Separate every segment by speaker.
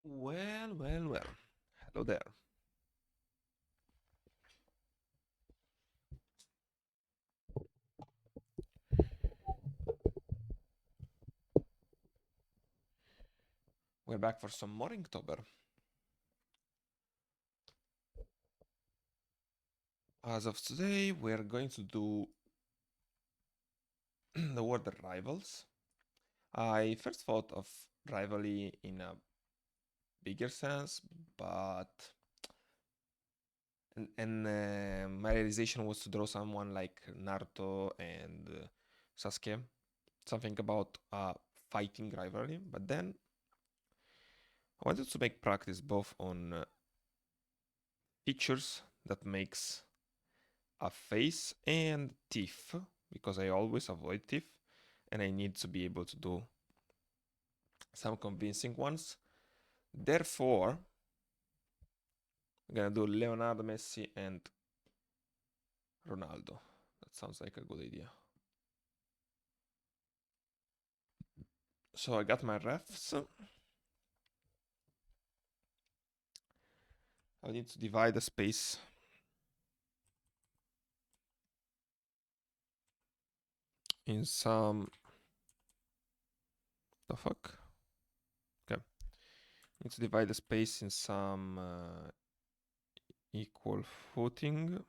Speaker 1: Well, well, well. Hello there. We're back for some more Inktober. As of today, we're going to do the word rivals. I first thought of rivalry in a bigger sense, but my realization was to draw someone like Naruto and Sasuke, something about a fighting rivalry. But then I wanted to make practice both on features that makes a face and teeth because I always avoid teeth and I need to be able to do some convincing ones. Therefore, I'm gonna do Leonardo, Messi, and Ronaldo. That sounds like a good idea. So I got my refs. I need to divide the space in some. The fuck? Okay. Need to divide the space in some equal footing.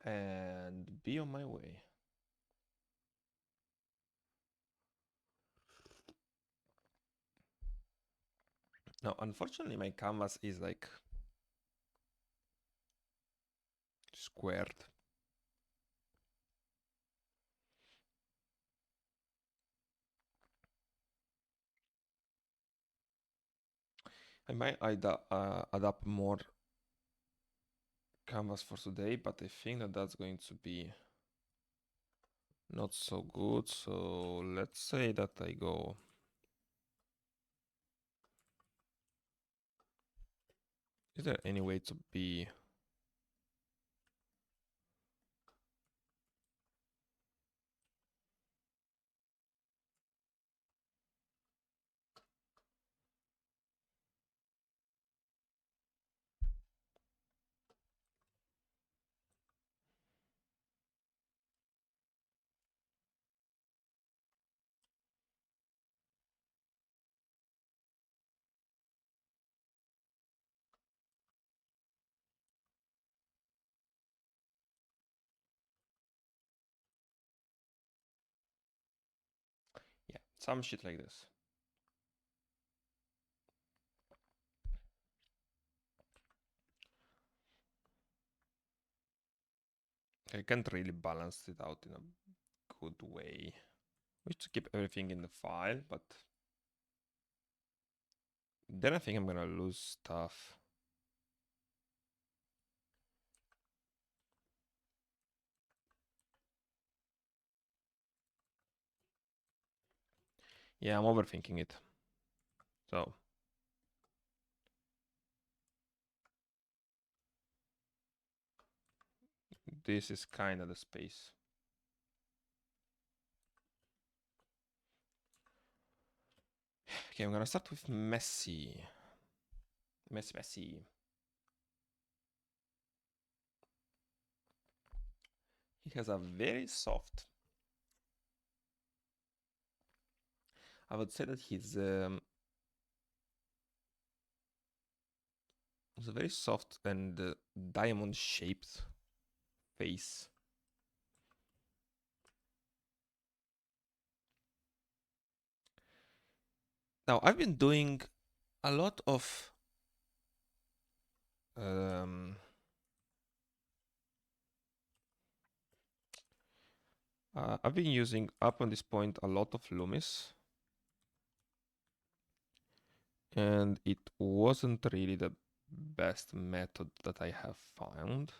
Speaker 1: And be on my way. Now, unfortunately, my canvas is like squared. I might add up more canvas for today, but I think that that's going to be not so good. So let's say that I go. Is there any way to be? Yeah, some shit like this. I can't really balance it out in a good way. Wish to keep everything in the file, but then I think I'm gonna lose stuff. Yeah, I'm overthinking it. So this is kind of the space. Okay, I'm gonna start with Messi. Messi. He has a very soft. I would say that he's a very soft and diamond-shaped face. Now I've been doing a lot of um, I've been using up on this point a lot of Loomis, and it wasn't really the best method that I have found.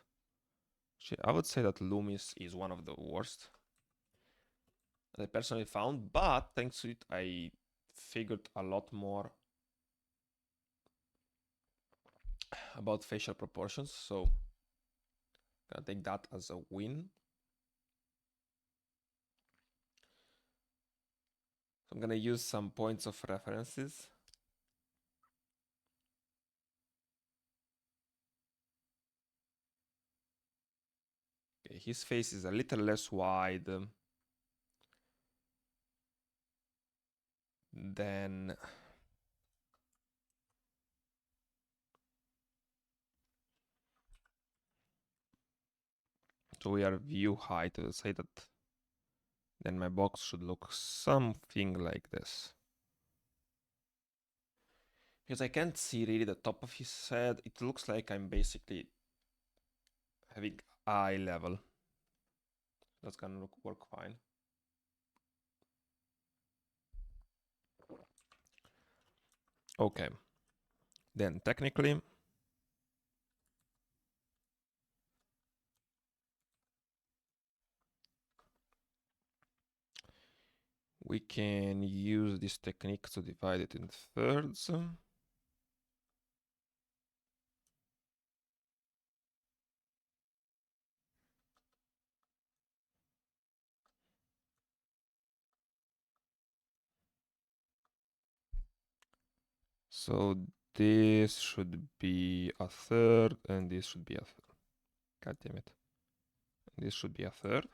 Speaker 1: Actually, I would say that Loomis is one of the worst that I personally found, but thanks to it, I figured a lot more about facial proportions, so I'm gonna take that as a win. So I'm gonna use some points of references. Okay, his face is a little less wide than so we are view height. Let's say that then my box should look something like this. Because I can't see really the top of his head, it looks like I'm basically having eye level. That's gonna work fine. Okay, then technically we can use this technique to divide it in thirds. So this should be a third and this should be a third. God damn it. This should be a third.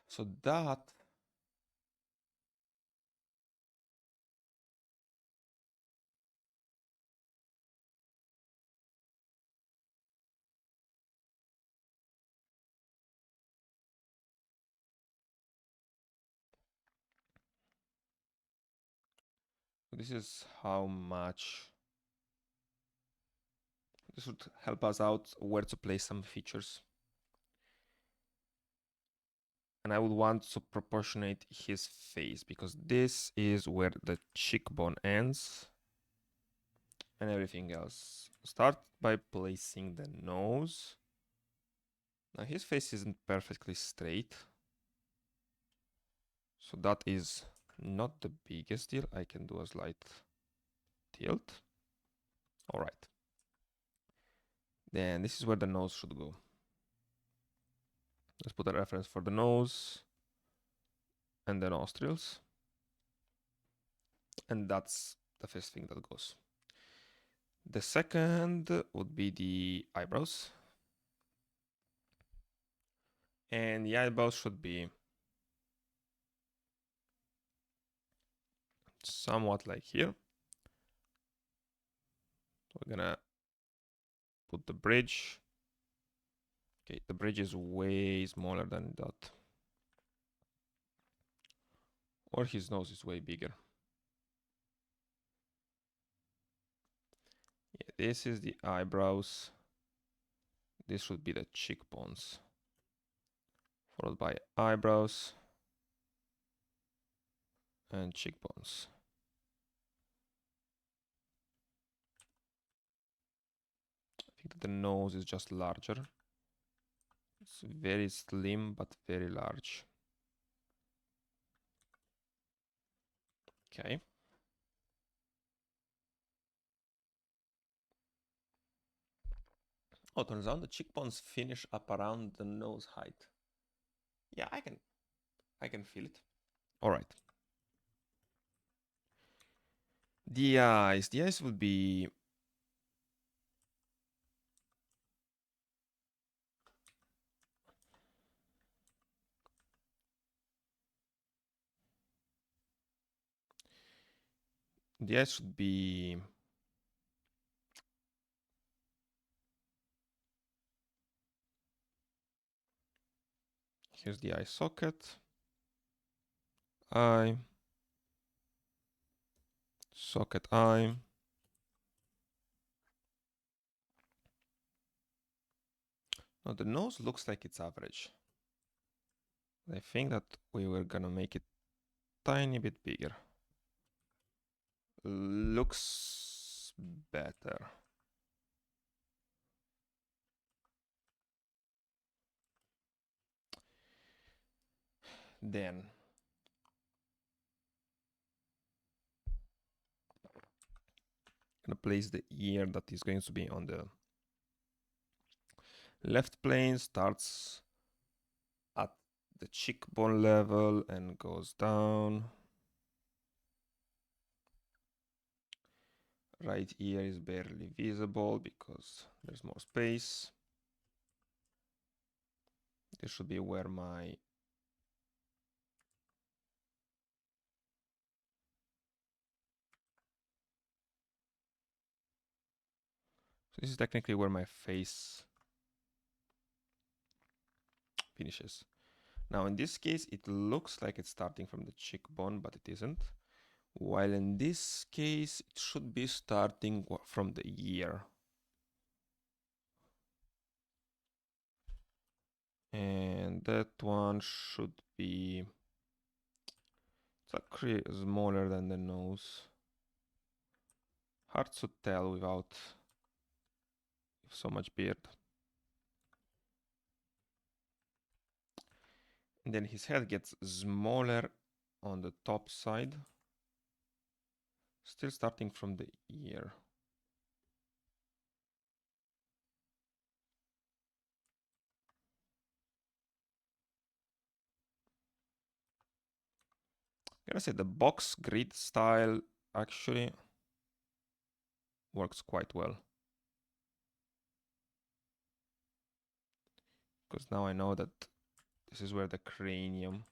Speaker 1: So that this is how much this would help us out where to place some features. And I would want to proportionate his face because this is where the cheekbone ends and everything else. Start by placing the nose. Now his face isn't perfectly straight, so that is not the biggest deal. I can do a slight tilt. All right. Then this is where the nose should go. Let's put a reference for the nose and the nostrils. And that's the first thing that goes. The second would be the eyebrows. And the eyebrows should be somewhat like here. So we're gonna put the bridge. Okay, the bridge is way smaller than that. Or his nose is way bigger. Yeah, this is the eyebrows. This should be the cheekbones. Followed by eyebrows and cheekbones. I think that the nose is just larger. It's very slim but very large. Okay. Oh, turns out the cheekbones finish up around the nose height. Yeah, I can feel it. All right. The eyes. The eyes would be the eyes should be here's the eye socket. Eye. Socket eye. Now the nose looks like it's average. I think that we were gonna make it tiny bit bigger. Looks better. Then Gonna place the ear that is going to be on the left plane, starts at the cheekbone level and goes down. Right ear is barely visible because there's more space. This should be where my so this is technically where my face finishes. Now in this case, it looks like it's starting from the cheekbone, but it isn't. While in this case, it should be starting from the ear. And that one should be, it's actually smaller than the nose. Hard to tell without so much beard. And then his head gets smaller on the top side. Still starting from the ear. I gotta say the box grid style actually works quite well. Because now I know that this is where the cranium,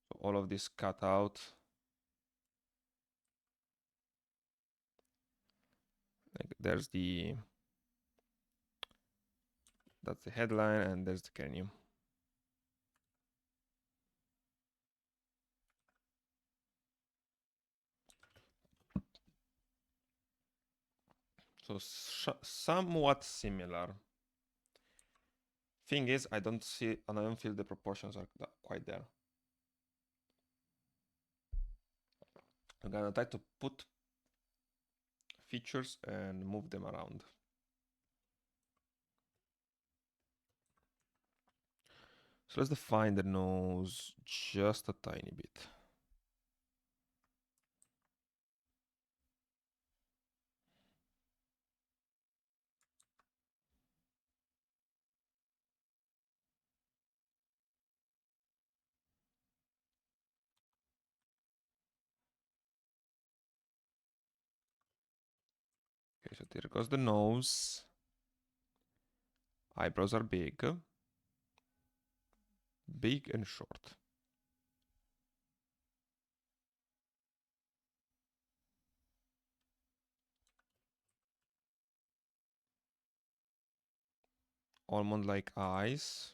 Speaker 1: so all of this cut out. Like there's that's the headline and there's the cranium. So somewhat similar. Thing is, I don't feel the proportions are quite there. I'm gonna try to put features and move them around. So let's define the nose just a tiny bit. Okay, so there goes the nose. Eyebrows are big and short. Almond-like eyes.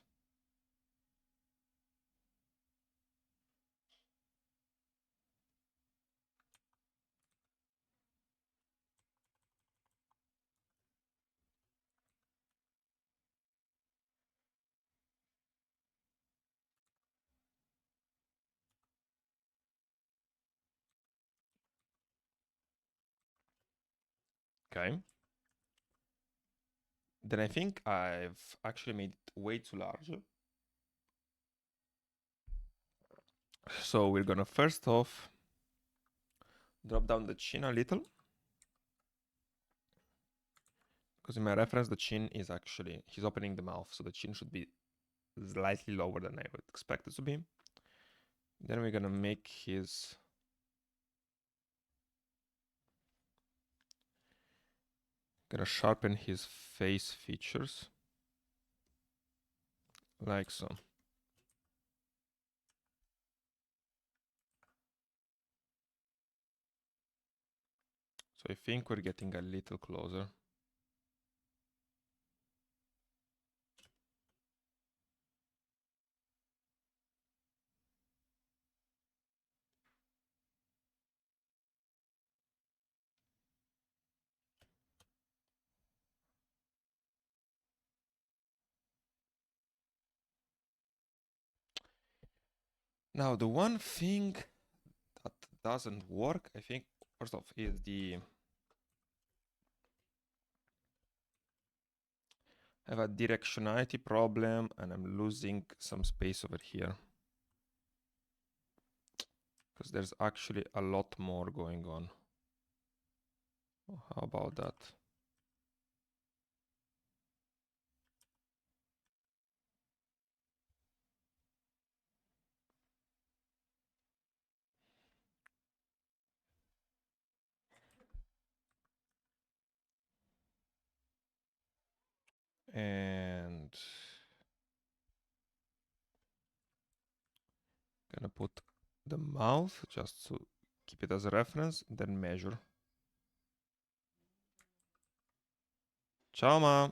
Speaker 1: Okay. Then I think I've actually made it way too large. So we're gonna first off drop down the chin a little. Because in my reference, the chin is actually, he's opening the mouth, so the chin should be slightly lower than I would expect it to be. Then we're gonna make his gonna sharpen his face features like so. So I think we're getting a little closer. Now the one thing that doesn't work, I think, first off, is I have a directionality problem and I'm losing some space over here. Because there's actually a lot more going on. How about that? And gonna put the mouth just to keep it as a reference, then measure. Ciao, ma.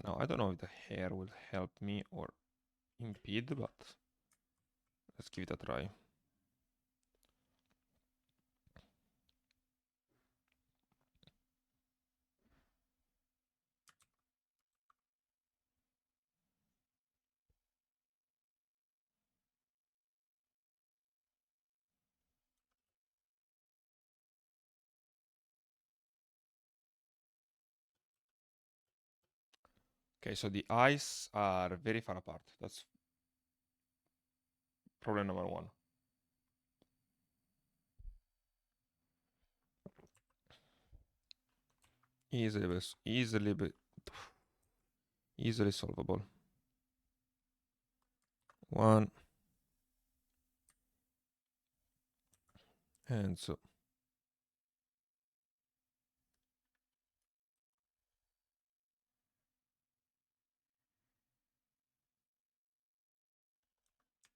Speaker 1: Now, I don't know if the hair will help me or impede, but let's give it a try. Okay, so the eyes are very far apart. That's problem number one. Easily solvable. One. And so.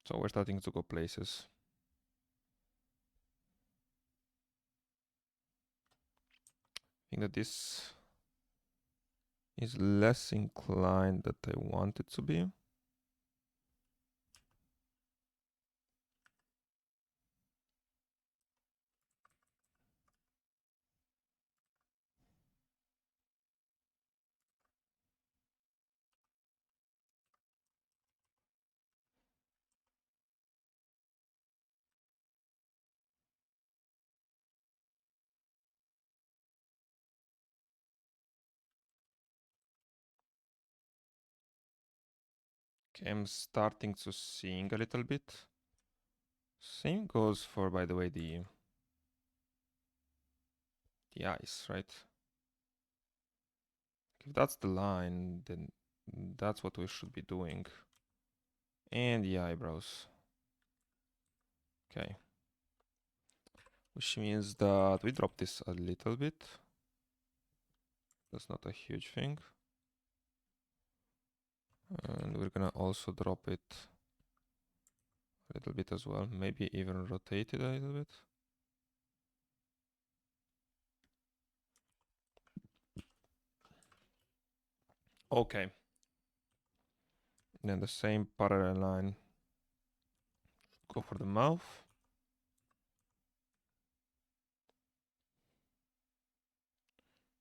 Speaker 1: So we're starting to go places. I think that this is less inclined that I want it to be. Okay, I'm starting to sing a little bit. Same goes for, by the way, the eyes, right? If that's the line, then that's what we should be doing. And the eyebrows. Okay. Which means that we drop this a little bit. That's not a huge thing. And we're gonna also drop it a little bit as well. Maybe even rotate it a little bit. Okay. Then the same parallel line. Go for the mouth.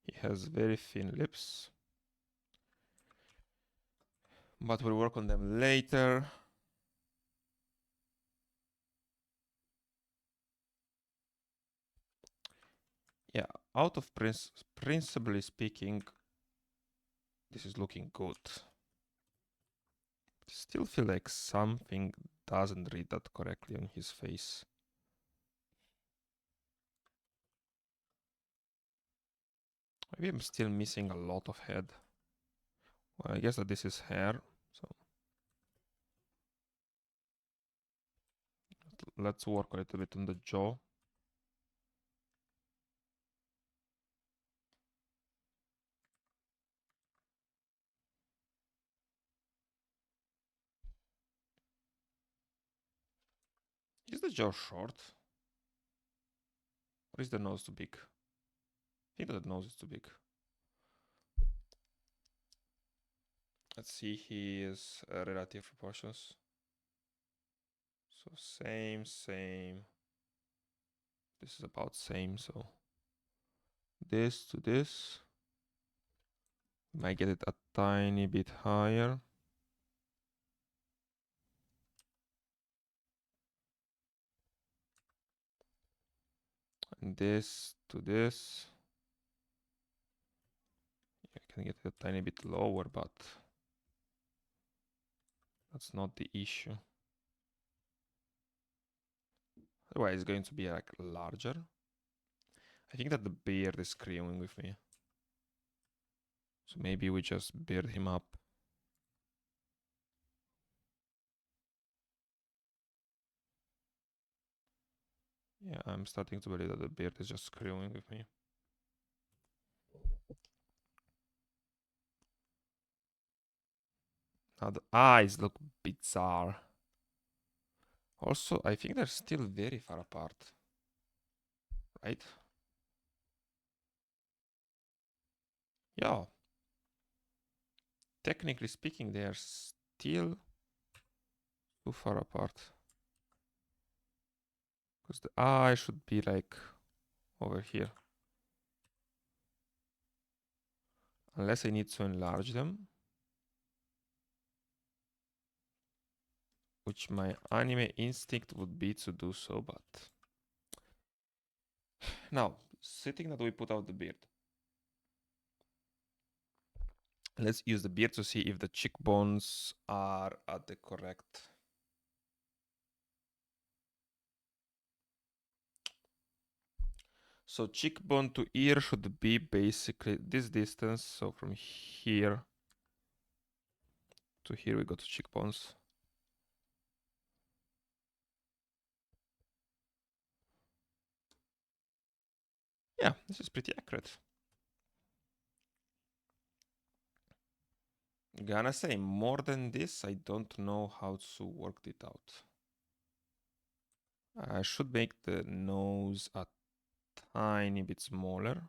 Speaker 1: He has very thin lips. But we'll work on them later. Yeah, out of principally speaking, this is looking good. Still feel like something doesn't read that correctly on his face. Maybe I'm still missing a lot of head. Well, I guess that this is hair, so let's work a little bit on the jaw. Is the jaw short? Or is the nose too big? I think that the nose is too big. Let's see his relative proportions. So same. This is about same, so this to this. Might get it a tiny bit higher. And this to this. can get it a tiny bit lower, but that's not the issue. Otherwise, it's going to be like larger. I think that the beard is screwing with me. So maybe we just beard him up. Yeah, I'm starting to believe that the beard is just screwing with me. Now the eyes look bizarre. Also, I think they're still very far apart. Right? Yeah. Technically speaking, they are still too far apart. Because the eye should be like over here. Unless I need to enlarge them. Which my anime instinct would be to do so, but... Now, sitting that we put out the beard. Let's use the beard to see if the cheekbones are at the correct... So cheekbone to ear should be basically this distance. So from here to here we go to cheekbones. Yeah, this is pretty accurate. Gonna say, more than this, I don't know how to work it out. I should make the nose a tiny bit smaller.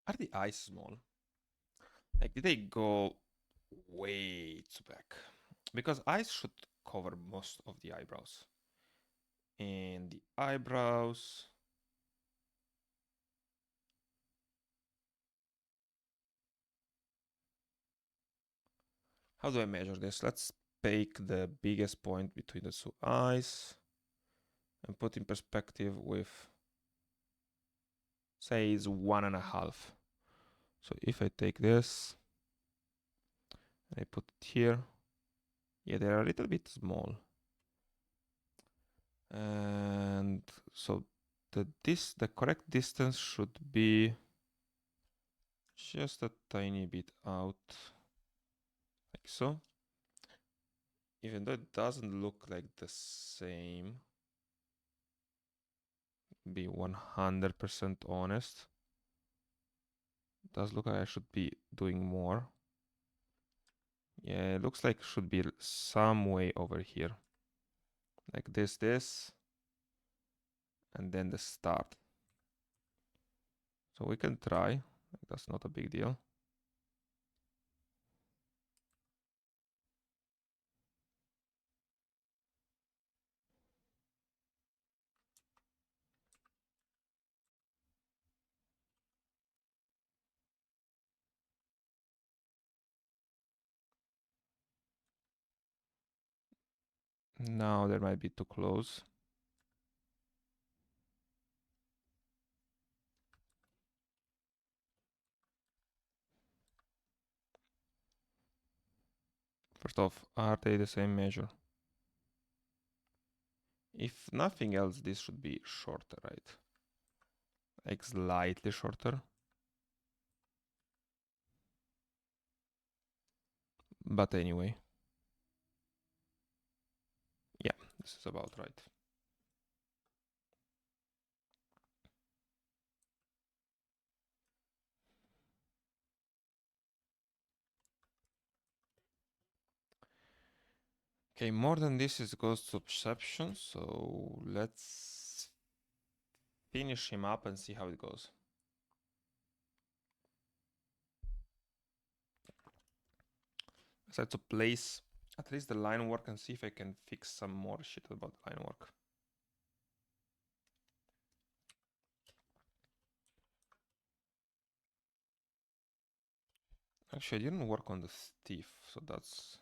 Speaker 1: Are the eyes small? Like, did they go way too back? Because eyes should cover most of the eyebrows. And the eyebrows... How do I measure this? Let's take the biggest point between the two eyes and put in perspective with, say, is 1.5. So if I take this and I put it here, yeah, they're a little bit small. And so the correct distance should be just a tiny bit out, like so. Even though it doesn't look like the same, be 100% honest, it does look like I should be doing more. Yeah, it looks like it should be some way over here. Like this, and then the start. So we can try. That's not a big deal. Now there might be too close. First off, are they the same measure? If nothing else, this should be shorter, right? Like slightly shorter. But anyway. Yeah, this is about right. Okay, more than this is goes to perception, so let's finish him up and see how it goes. I decided to place at least the line work and see if I can fix some more shit about the line work. Actually, I didn't work on the thief, so that's...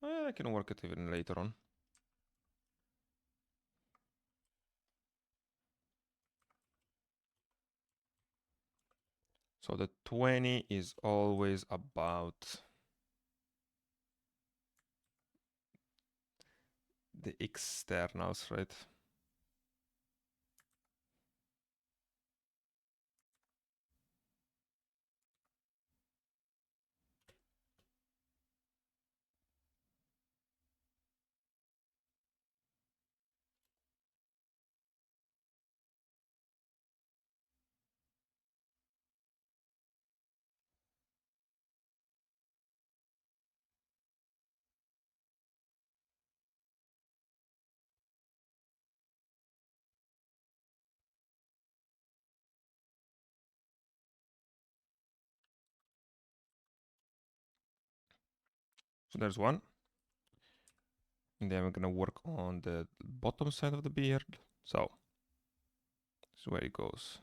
Speaker 1: I can work it even later on. So the 20 is always about the externals, right? So there's one. And then we're gonna work on the bottom side of the beard. So this is where it goes.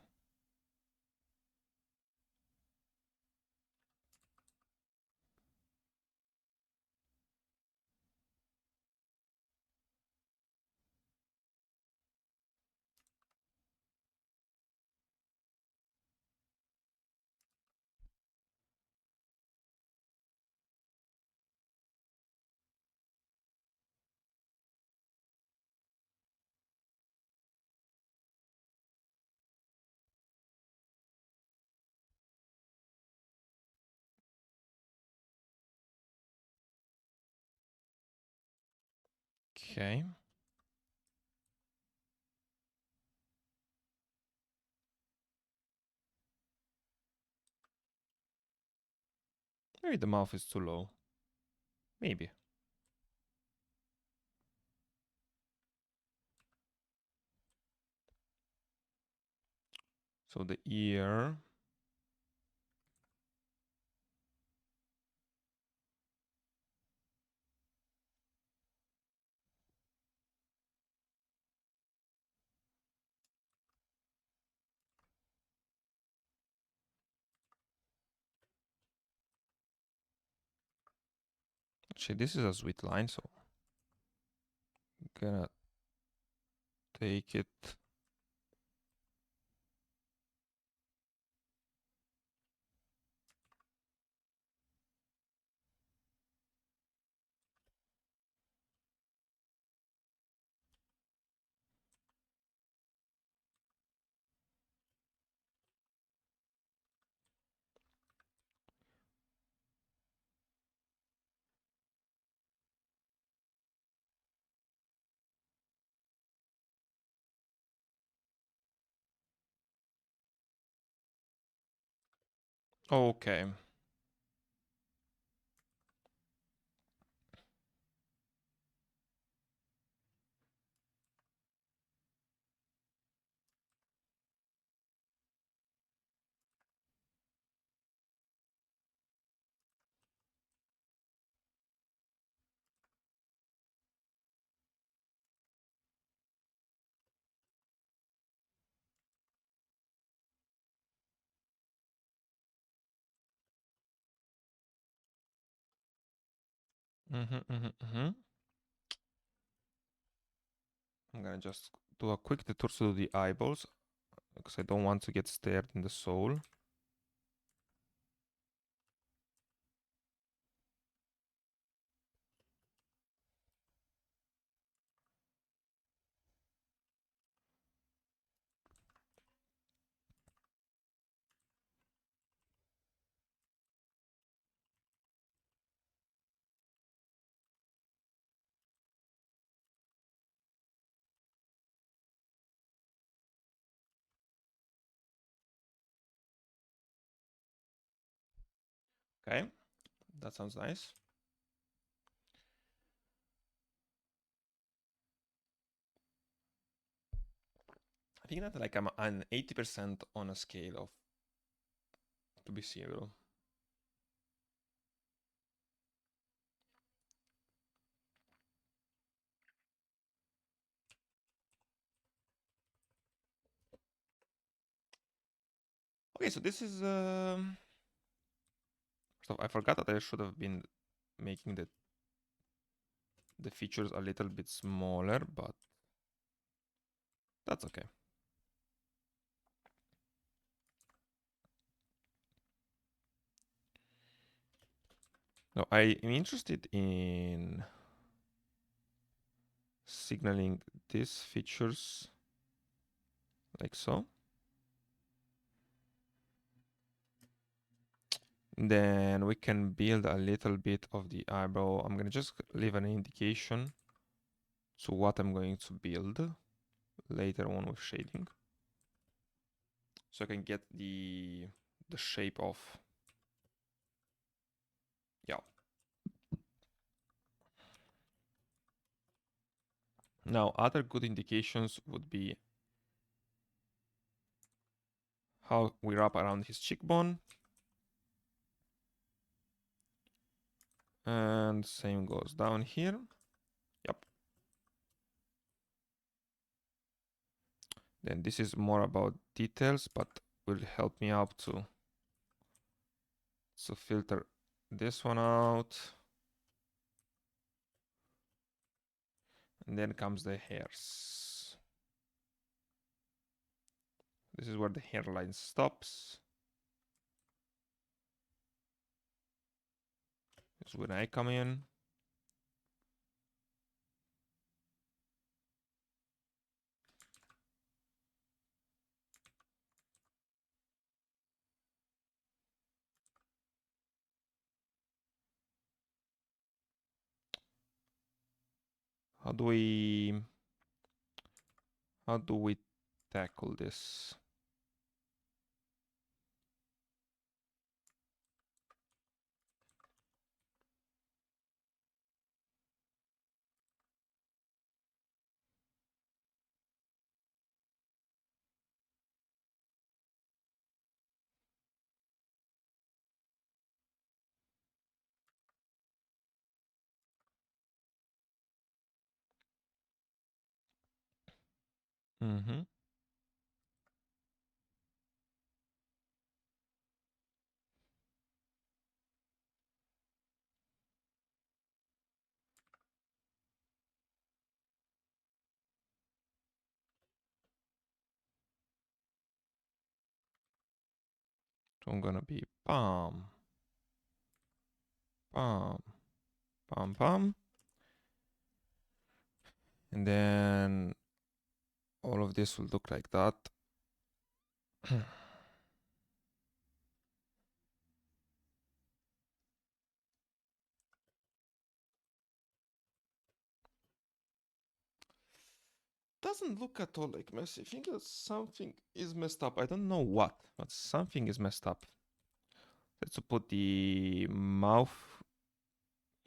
Speaker 1: Okay. Maybe the mouth is too low. Maybe. So the ear. Actually, this is a sweet line, so I'm gonna take it. Okay. I'm gonna just do a quick detour to the eyeballs because I don't want to get stared in the soul. Okay, that sounds nice. I think that like I'm an 80% on a scale of to be zero. Okay, so this is So I forgot that I should have been making the features a little bit smaller, but that's okay. Now I am interested in signaling these features like so. Then we can build a little bit of the eyebrow. I'm gonna just leave an indication to what I'm going to build later on with shading. So I can get the shape of, yeah. Now other good indications would be how we wrap around his cheekbone. And same goes down here. Yep. Then this is more about details, but will help me out to filter this one out. And then comes the hairs. This is where the hairline stops. This is when I come in. How do we tackle this? Mm-hmm. So I'm gonna be pam, pam, pam, pam. And then all of this will look like that. Doesn't look at all like messy. I think that something is messed up. I don't know what, but something is messed up. Let's put the mouth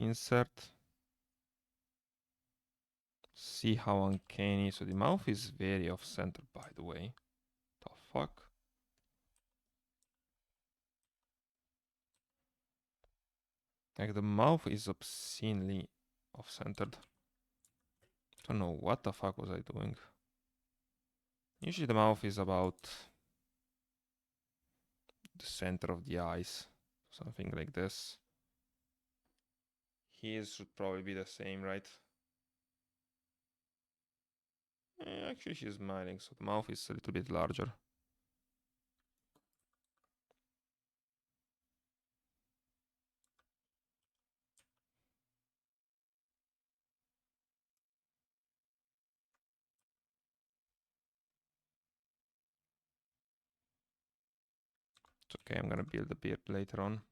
Speaker 1: insert. See how uncanny. So the mouth is very off center, by the way. The fuck? Like the mouth is obscenely off centered. Don't know what the fuck was I doing. Usually the mouth is about the center of the eyes. Something like this. His should probably be the same, right? Actually, she's smiling, so the mouth is a little bit larger. It's okay, I'm gonna build a beard later on.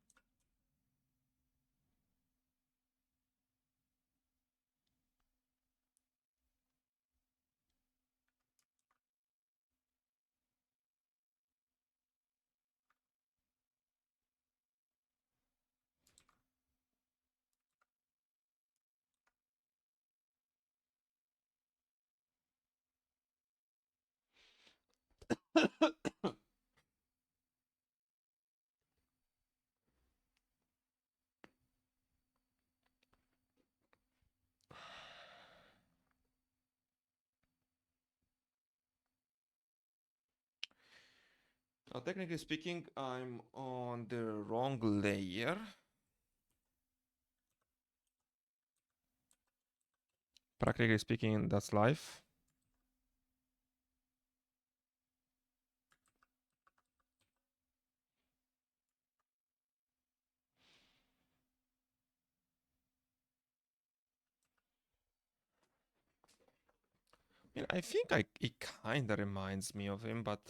Speaker 1: Now, technically speaking, I'm on the wrong layer. Practically speaking, that's life. I think it kind of reminds me of him, but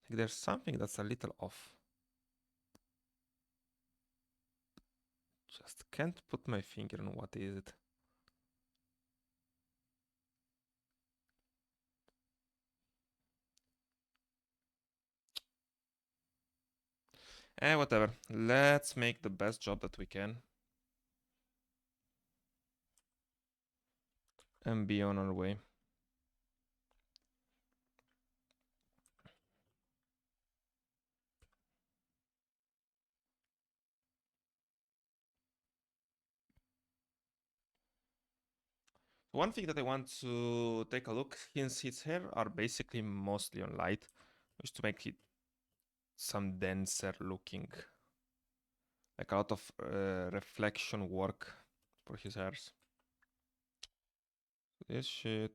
Speaker 1: there's something that's a little off. Just can't put my finger on what is it. Whatever. Let's make the best job that we can. And be on our way. One thing that I want to take a look, since his hair are basically mostly on light, is to make it some denser looking. Like a lot of reflection work for his hairs. This shit.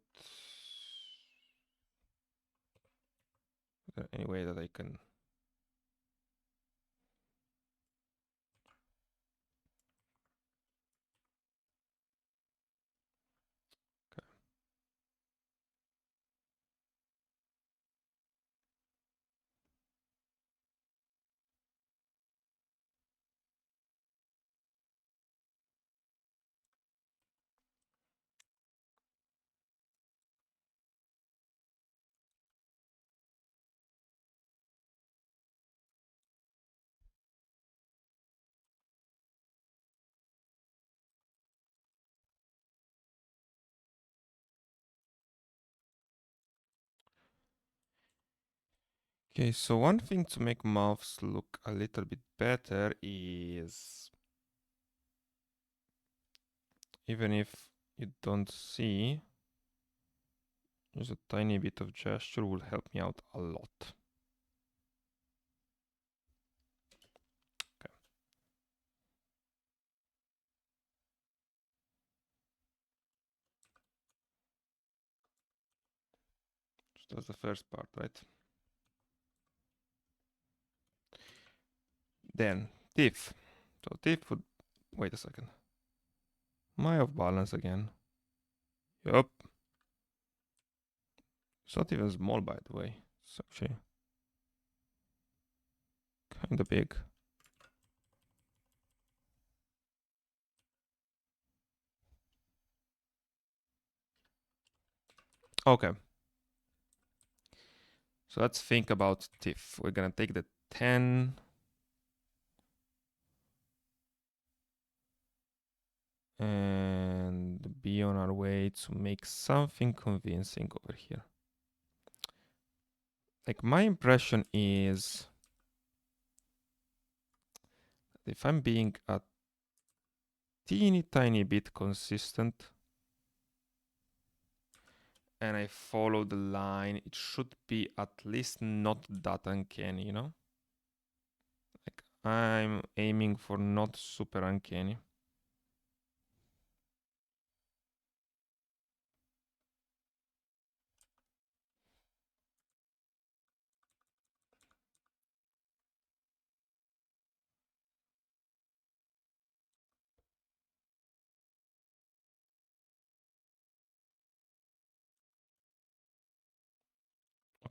Speaker 1: Is there any way that I can... Okay. Okay, so one thing to make mouths look a little bit better is, even if you don't see, just a tiny bit of gesture will help me out a lot. Okay. So that's the first part, right? Then, teeth. So teeth would... Wait a second. Am I off balance again? Yup. It's not even small, by the way. It's actually kinda big. Okay. So let's think about teeth. We're gonna take the 10. And be on our way to make something convincing over here. Like, my impression is, if I'm being a teeny tiny bit consistent and I follow the line, it should be at least not that uncanny, you know? Like, I'm aiming for not super uncanny.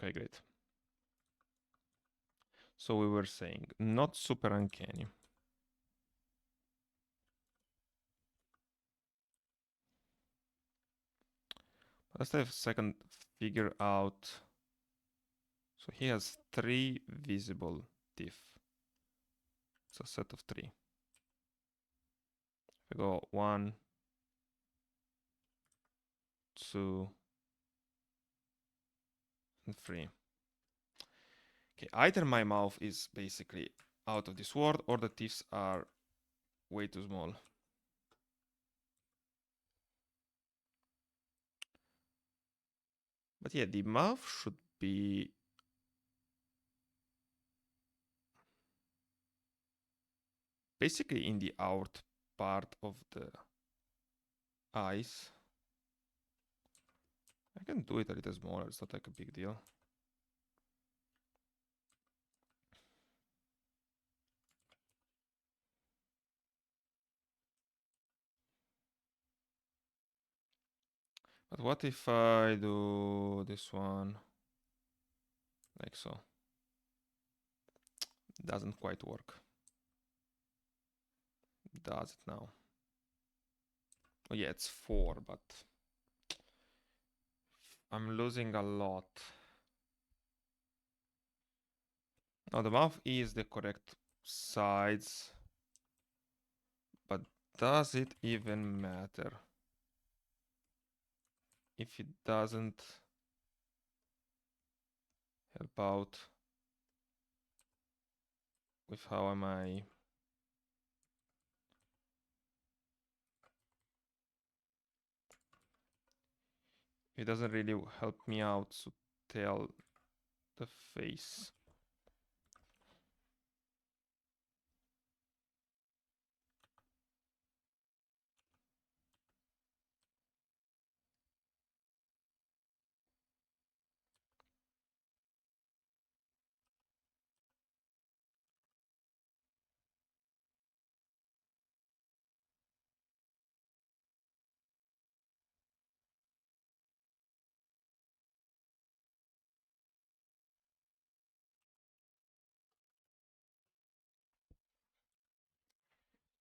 Speaker 1: Okay, great. So we were saying not super uncanny. Let's have a second figure out. So he has 3 visible teeth. It's a set of 3. I go 1, 2, and 3. Okay, either my mouth is basically out of this world or the teeth are way too small. But yeah, the mouth should be basically in the out part of the eyes. I can do it a little smaller, it's not like a big deal. But what if I do this one like so? Doesn't quite work. Does it now? Oh yeah, it's 4, but I'm losing a lot. Now the mouth is the correct size, but does it even matter? If it doesn't help out with how am I... It doesn't really help me out to tell the face.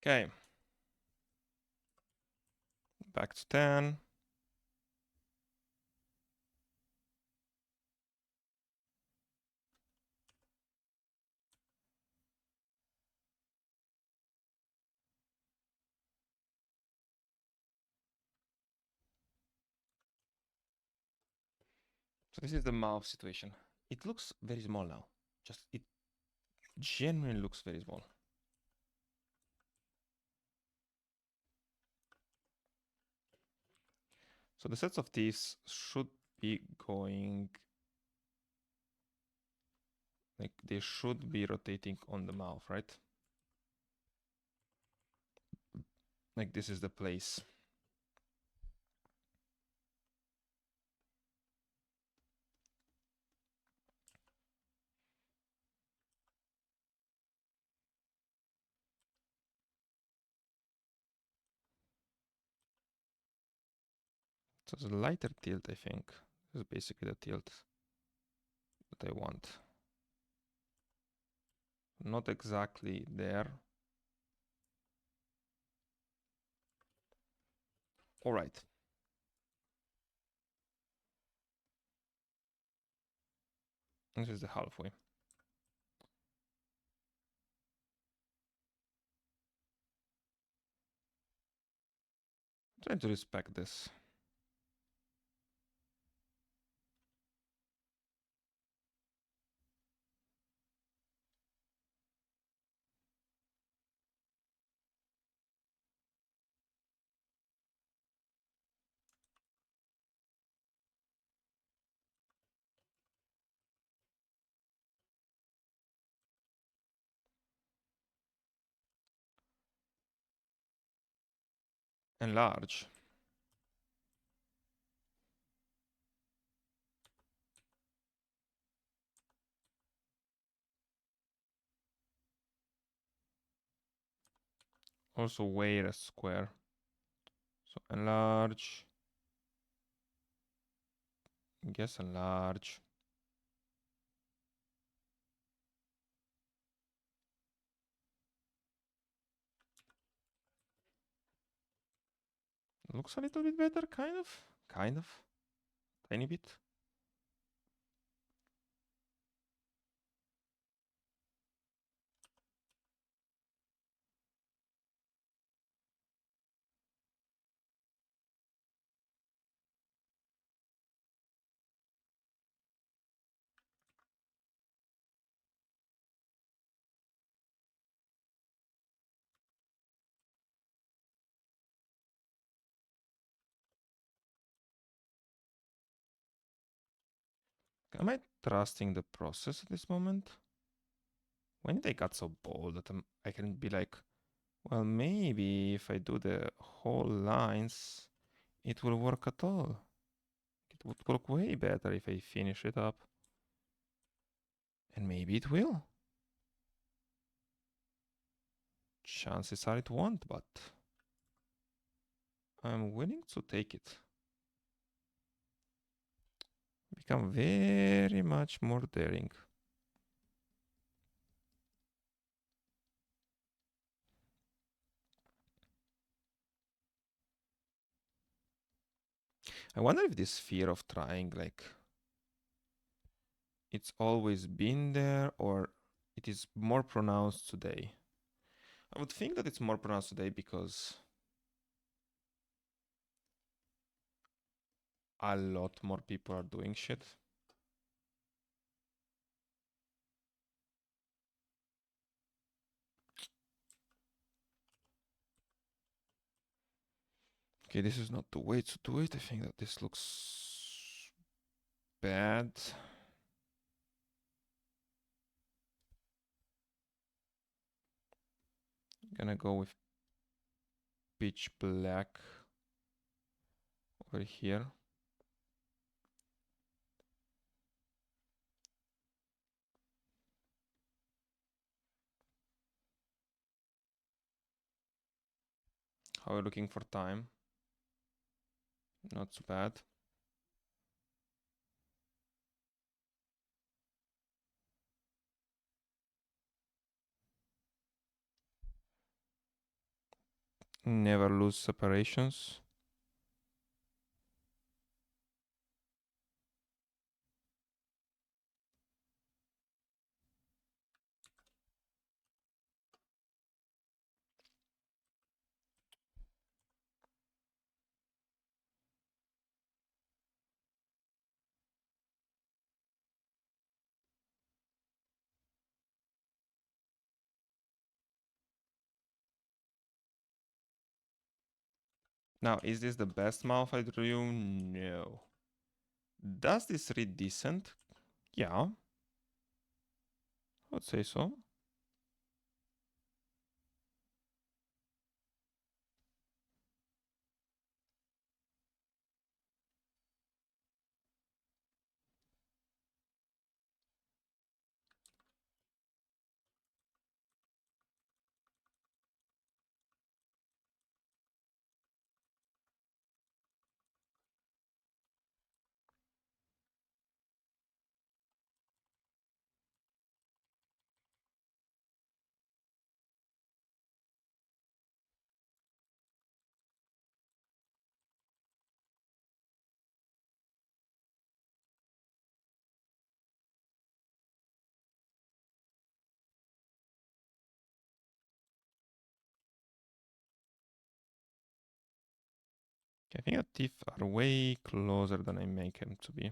Speaker 1: Okay. Back to 10. So this is the mouth situation. It looks very small now. Just it genuinely looks very small. So the sets of teeth should be going like they should be rotating on the mouth, right? Like this is the place. So the lighter tilt, I think, is basically the tilt that I want. Not exactly there. All right. This is the halfway. Try to respect this. Enlarge. Also weigh a square. So enlarge. Guess enlarge. Looks a little bit better, kind of. Kind of. Tiny bit. Am I trusting the process at this moment? When did I got so bold that I can be like, well, maybe if I do the whole lines, it will work at all. It would work way better if I finish it up. And maybe it will. Chances are it won't, but I'm willing to take it. Become very much more daring. I wonder if this fear of trying, like, it's always been there or it is more pronounced today. I would think that it's more pronounced today because a lot more people are doing shit. Okay, this is not the way to do it. I think that this looks bad. Gonna go with pitch black over here. How are we looking for time? Not so bad. Never lose separations. Now, is this the best mouth I drew? No. Does this read decent? Yeah, I would say so. I think the teeth are way closer than I make them to be.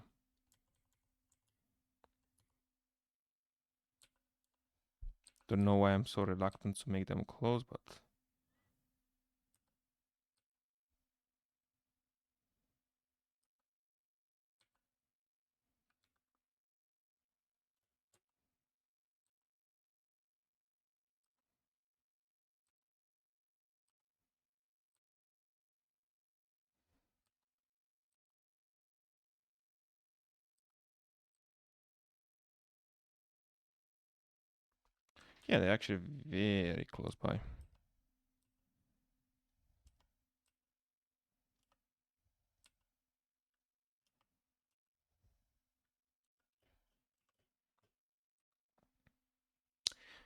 Speaker 1: Don't know why I'm so reluctant to make them close, but yeah, they're actually very close by.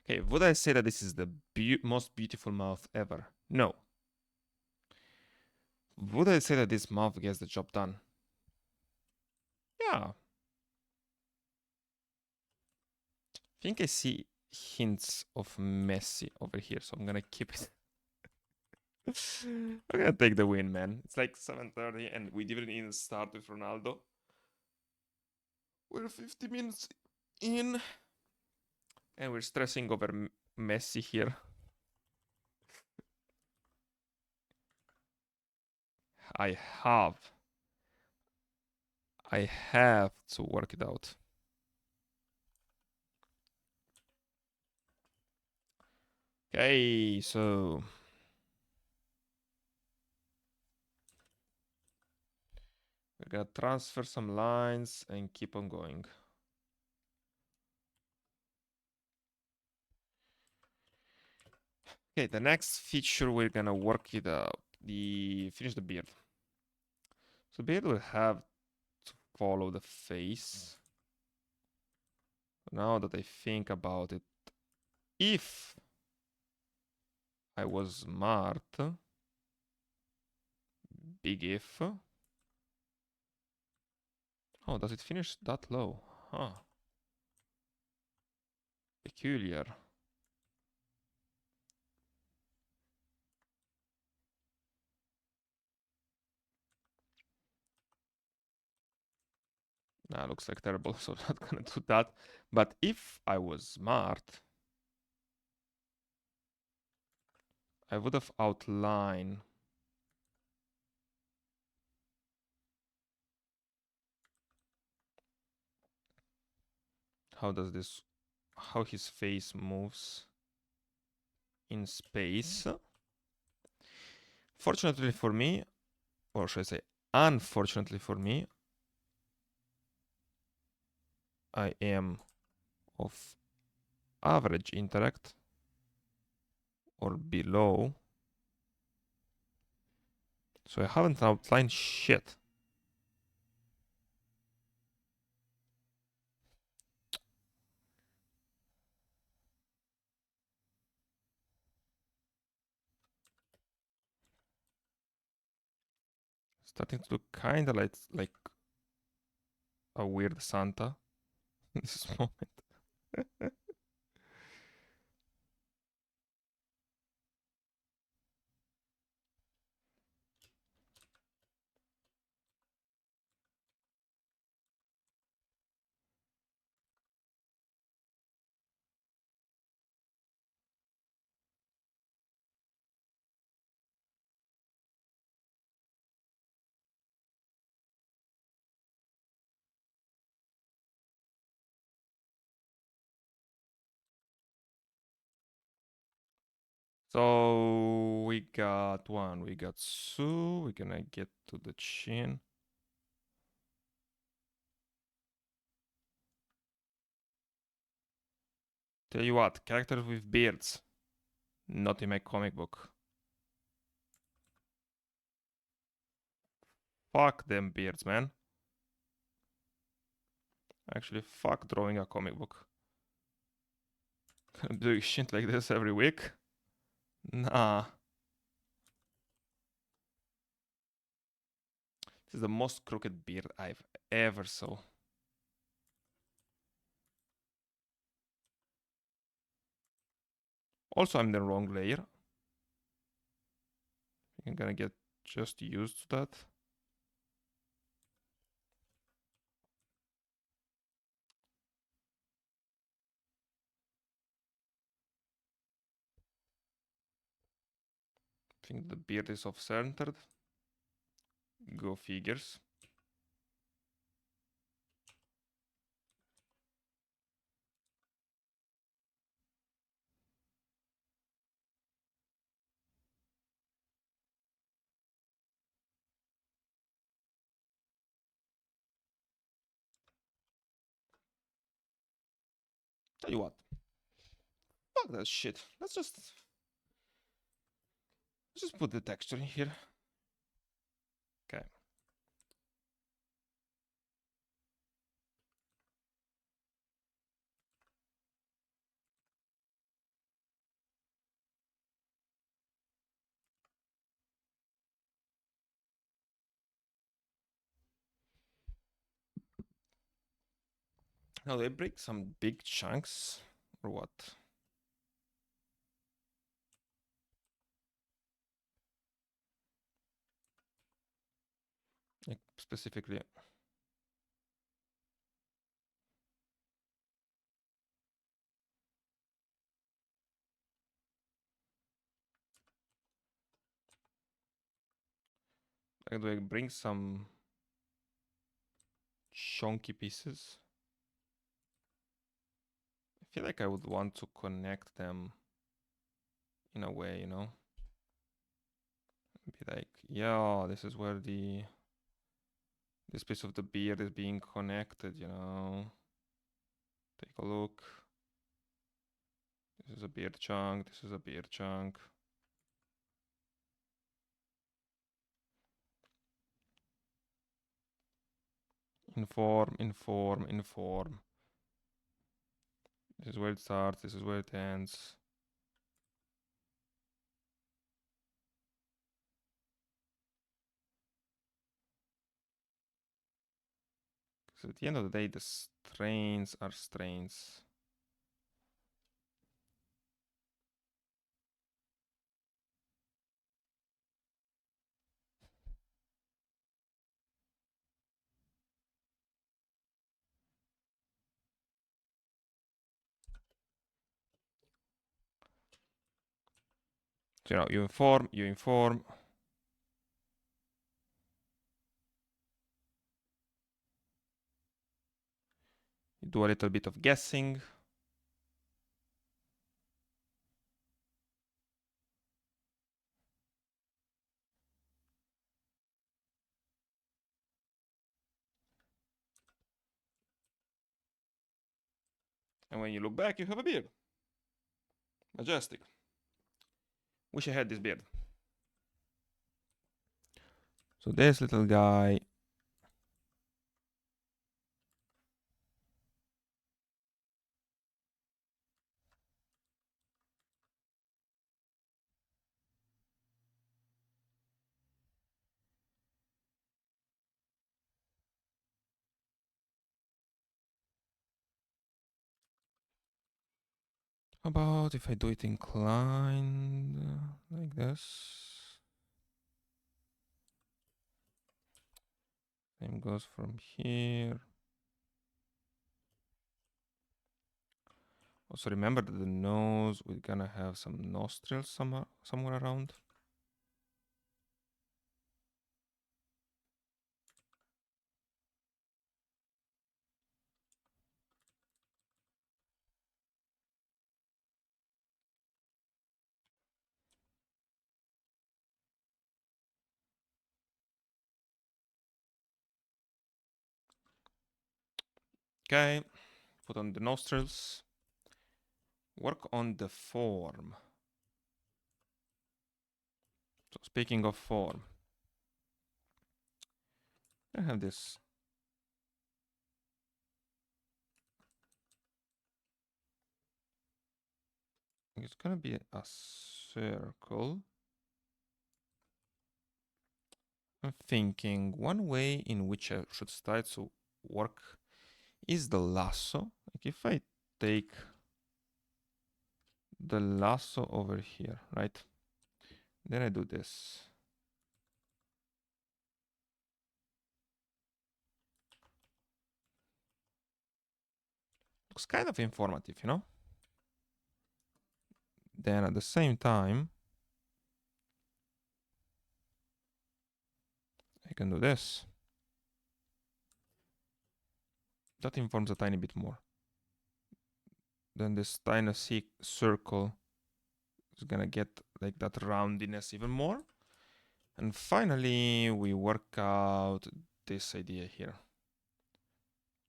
Speaker 1: Okay, would I say that this is the most beautiful mouth ever? No. Would I say that this mouth gets the job done? Yeah. I think I see hints of messy over here, so I'm gonna keep it. I'm gonna take the win, man. It's like 7:30 and we didn't even start with Ronaldo. We're 50 minutes in and we're stressing over Messi here. I have to work it out. Okay, so we're gonna transfer some lines and keep on going. Okay, the next feature we're gonna work it out. Finish the beard. So beard will have to follow the face. Now that I think about it, if I was smart, big if. Oh, does it finish that low? Huh. Peculiar. Nah, looks like terrible, so not gonna do that. But if I was smart, I would have outlined how his face moves in space. Fortunately for me, or should I say unfortunately for me, I am of average intellect or below, so I haven't outlined shit. Starting to look kinda like a weird Santa in this moment. So we got one, we got two, we're gonna get to the chin. Tell you what, characters with beards, not in my comic book. Fuck them beards, man. Actually, fuck drawing a comic book. Doing shit like this every week? Nah. This is the most crooked beard I've ever saw. Also, I'm the wrong layer. I'm gonna get just used to that. I think the beard is off-centered. Go figures. Tell you what, fuck that shit. Let's just put the texture in here. Okay. Now they break some big chunks or what? Like specifically. Like, do I bring some chunky pieces? I feel like I would want to connect them in a way, you know. Be like, yeah, this is where this piece of the beard is being connected, you know. Take a look. This is a beard chunk, this is a beard chunk. Inform, inform, inform. This is where it starts, this is where it ends. Because at the end of the day, the strains are strains. So, you know, you inform, you inform. You do a little bit of guessing. And when you look back, you have a beard. Majestic. Wish I had this beard. So this little guy. How about if I do it inclined like this? Same goes from here. Also remember that the nose, we're gonna have some nostrils somewhere around. Okay, put on the nostrils. Work on the form. So speaking of form, I have this. It's gonna be a circle. I'm thinking one way in which I should start to work is the lasso. Like if I take the lasso over here, right? Then I do this. Looks kind of informative, you know? Then at the same time, I can do this. That informs a tiny bit more. Then this tiny circle is gonna get like that roundiness even more. And finally, we work out this idea here.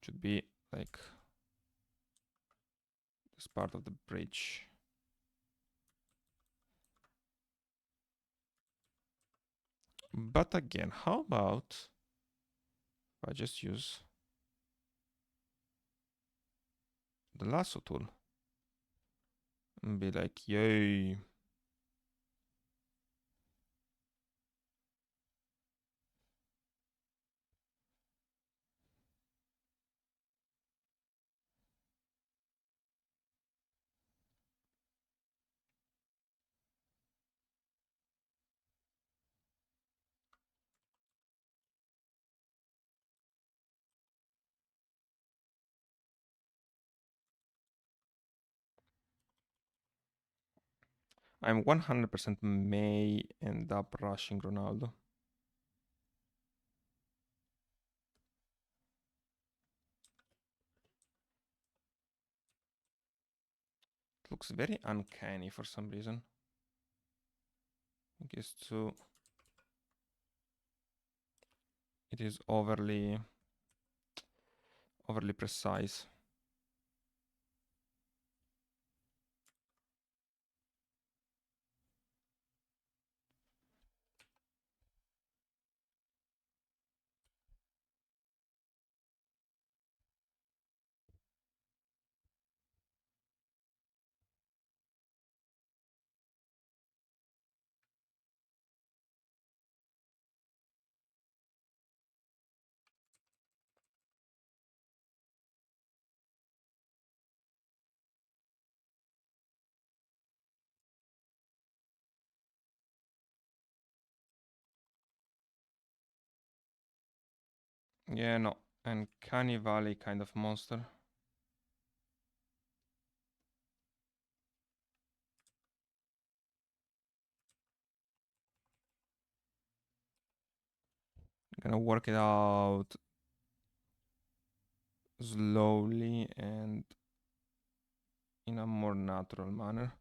Speaker 1: Should be like this part of the bridge. But again, how about if I just use the lasso tool and be like, yay. I'm 100% may end up rushing Ronaldo. It looks very uncanny for some reason. is too... It is overly precise. Yeah, no. And Canny Valley kind of monster. Gonna work it out slowly and in a more natural manner.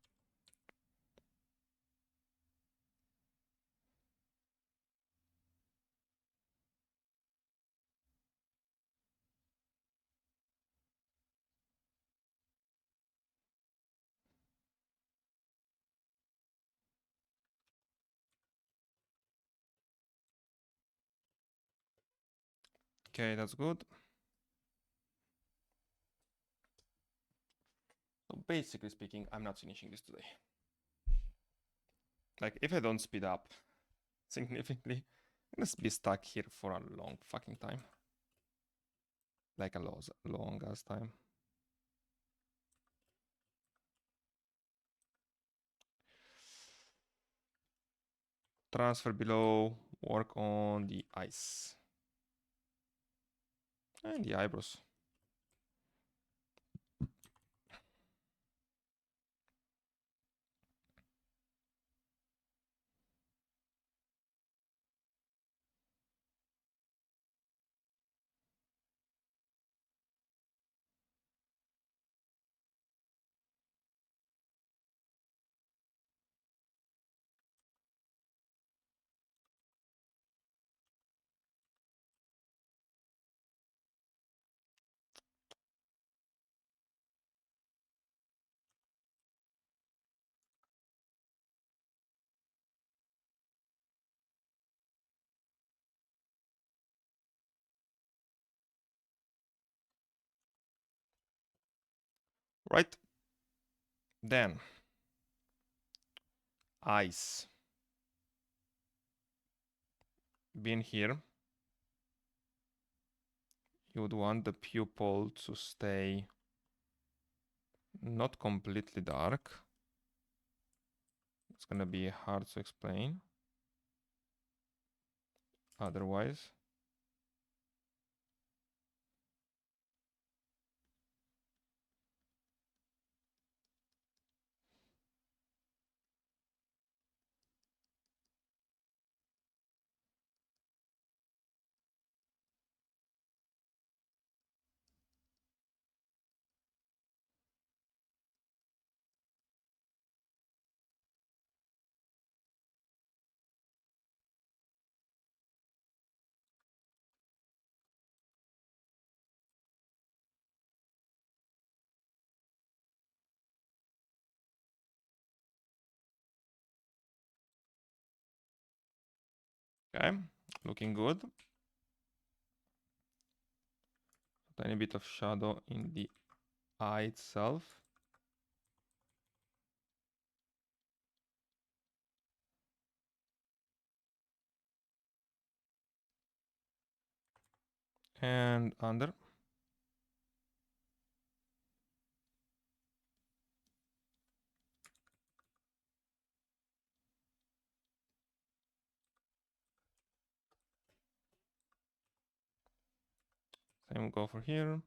Speaker 1: Okay, that's good. So basically speaking, I'm not finishing this today. Like, if I don't speed up significantly, I'm gonna be stuck here for a long fucking time. Like a long ass time. Transfer below, work on the eyes. And the eyebrows. Right. Then eyes. Being here, you would want the pupil to stay not completely dark. It's gonna be hard to explain otherwise. Okay, looking good. Tiny bit of shadow in the eye itself. And under. Same go for here.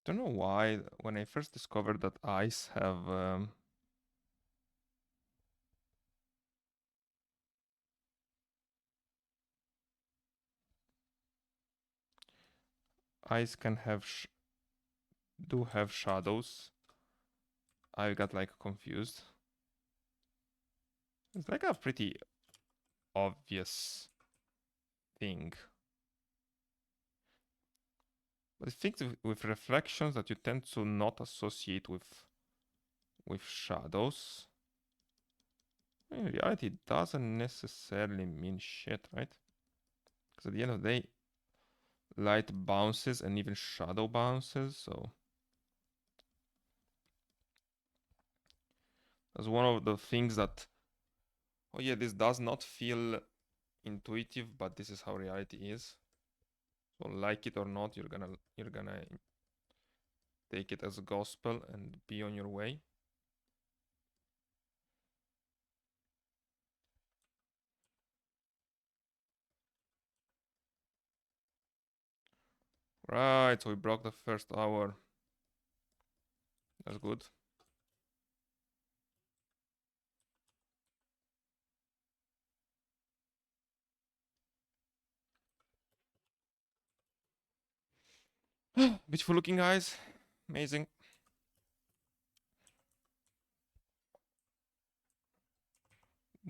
Speaker 1: Don't know why when I first discovered that eyes have eyes can have do have shadows. I got like confused. It's like a pretty obvious thing. But I think with reflections that you tend to not associate with shadows. In reality, it doesn't necessarily mean shit, right? Because at the end of the day, light bounces and even shadow bounces, so that's one of the things that, oh yeah, this does not feel intuitive, but this is how reality is. So like it or not, you're gonna take it as gospel and be on your way. Right, so we broke the first hour. That's good. Beautiful looking eyes. Amazing.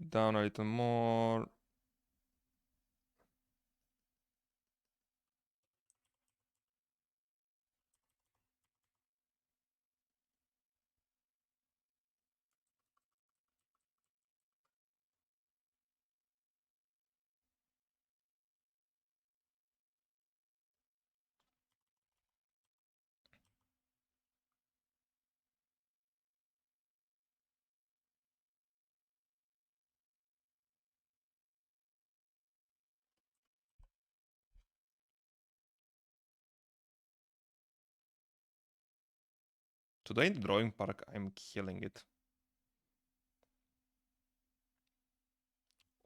Speaker 1: Down a little more. Today in the drawing park, I'm killing it.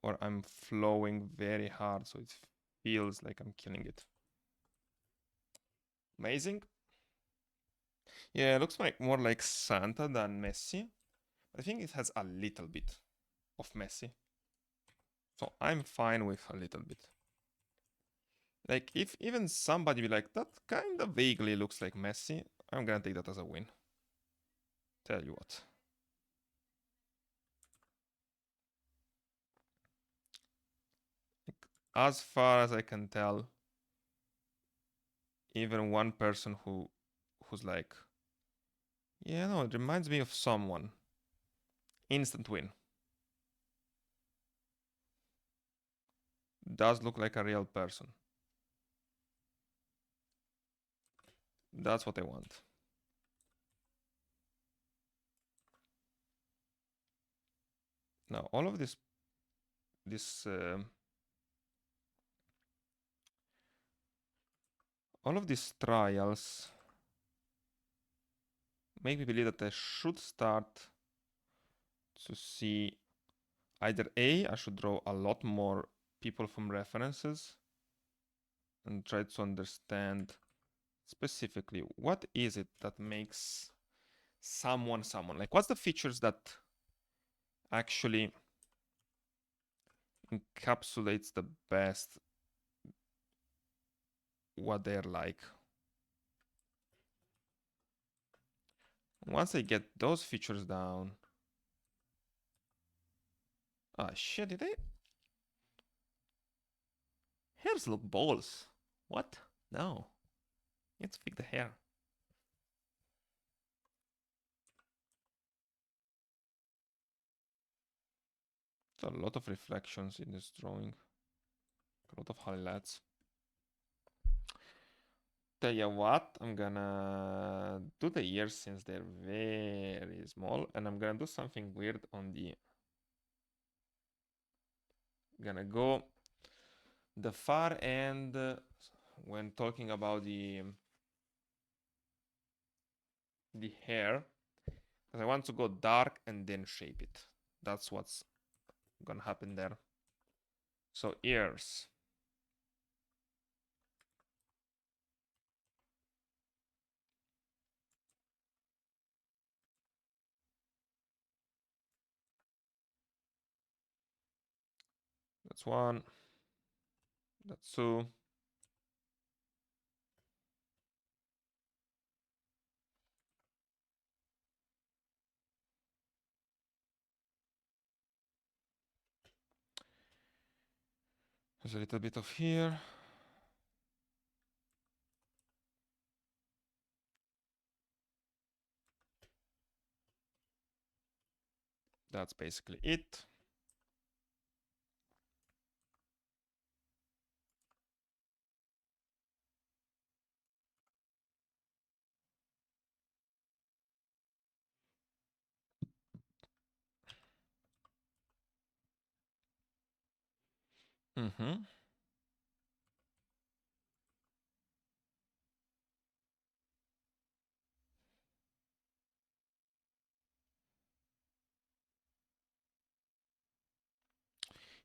Speaker 1: Or I'm flowing very hard, so it feels like I'm killing it. Amazing. Yeah, it looks like more like Santa than Messi. I think it has a little bit of Messi. So I'm fine with a little bit. Like, if even somebody be like, that kind of vaguely looks like Messi, I'm gonna take that as a win. Tell you what. As far as I can tell, even one person who's like, yeah, no, it reminds me of someone. Instant win. Does look like a real person. That's what I want. Now, all of this, all of these trials make me believe that I should start to see either A, I should draw a lot more people from references and try to understand specifically what is it that makes someone someone. Like, what's the features that actually encapsulates the best what they're like. Once I get those features down. Ah, shit, did they? Hairs look balls. What? No. Let's fix the hair. There's a lot of reflections in this drawing. A lot of highlights. Tell you what, I'm gonna do the ears since they're very small, and I'm gonna do something weird on the. Gonna go the far end when talking about the hair, because I want to go dark and then shape it. That's what's gonna happen there. So ears. one. That's two. There's a little bit of here. That's basically it. Mm-hmm.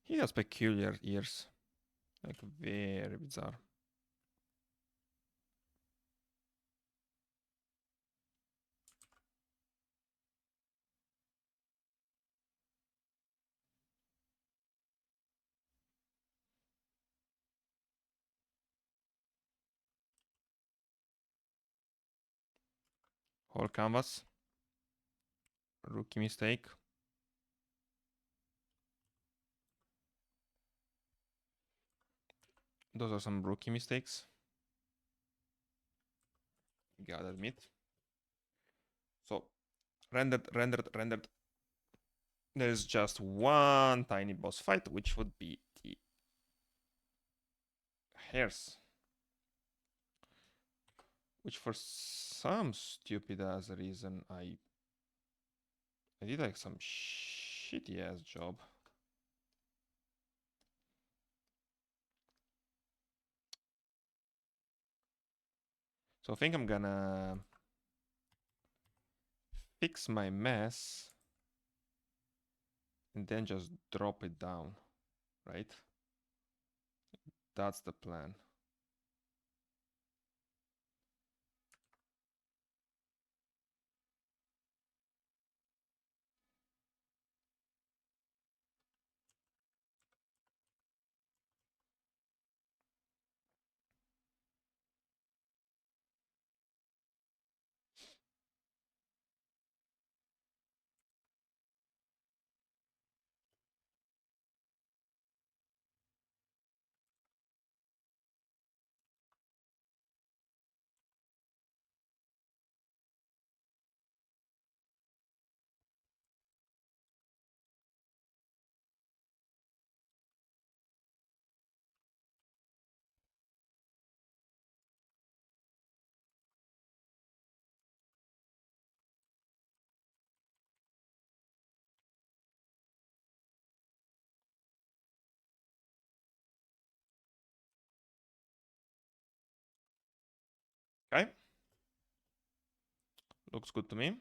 Speaker 1: He has peculiar ears. Like very bizarre. Whole canvas. Rookie mistake. Those are some rookie mistakes. Gotta admit. So, rendered. There's just one tiny boss fight, which would be the hairs. Which for some stupid ass reason I did like some shitty ass job. So I think I'm gonna fix my mess and then just drop it down, right? That's the plan. Okay. Looks good to me.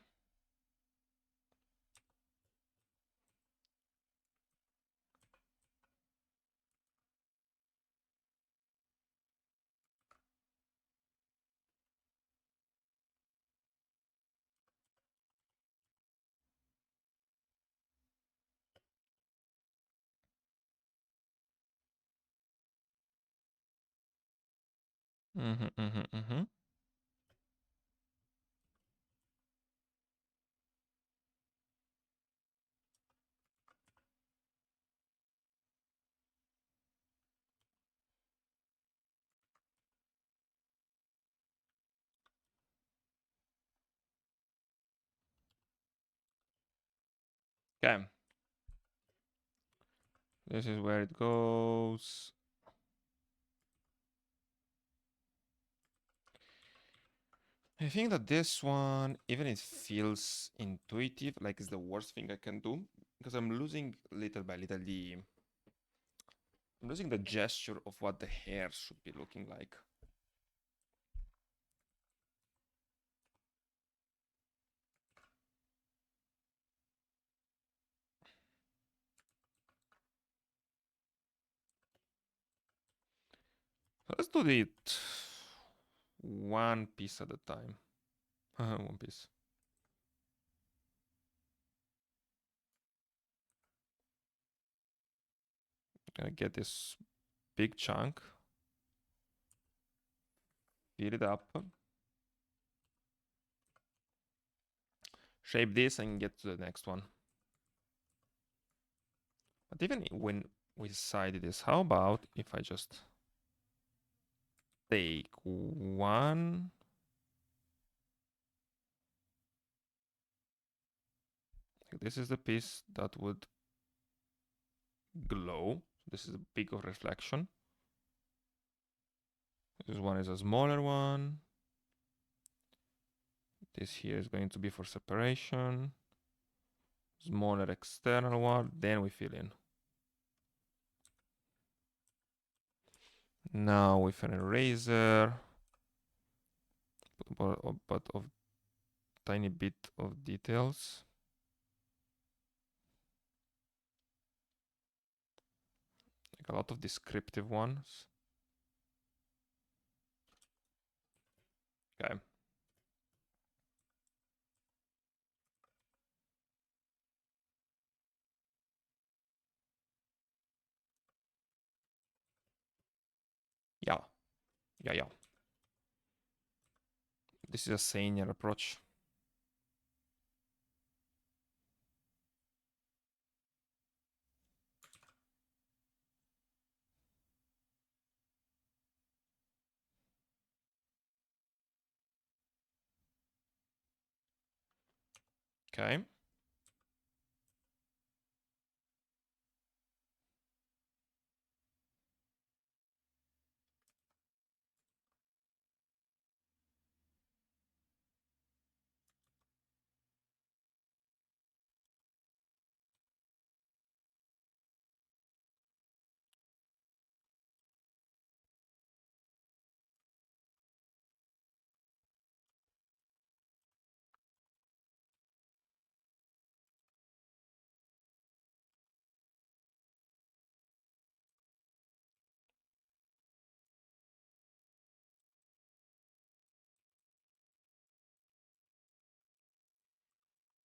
Speaker 1: Mm-hmm. Okay. This is where it goes. I think that this one, even it feels intuitive, like it's the worst thing I can do because I'm losing little by little I'm losing the gesture of what the hair should be looking like. So let's do it one piece at a time. One piece. Gonna get this big chunk, fill it up, shape this and get to the next one. But even when we side this, how about if I just take one, this is the piece that would glow. This is a big of reflection. This one is a smaller one. This here is going to be for separation. Smaller external one, then we fill in. Now with an eraser, but of tiny bit of details. Like a lot of descriptive ones. Okay. Yeah. Yeah. This is a senior approach. Okay.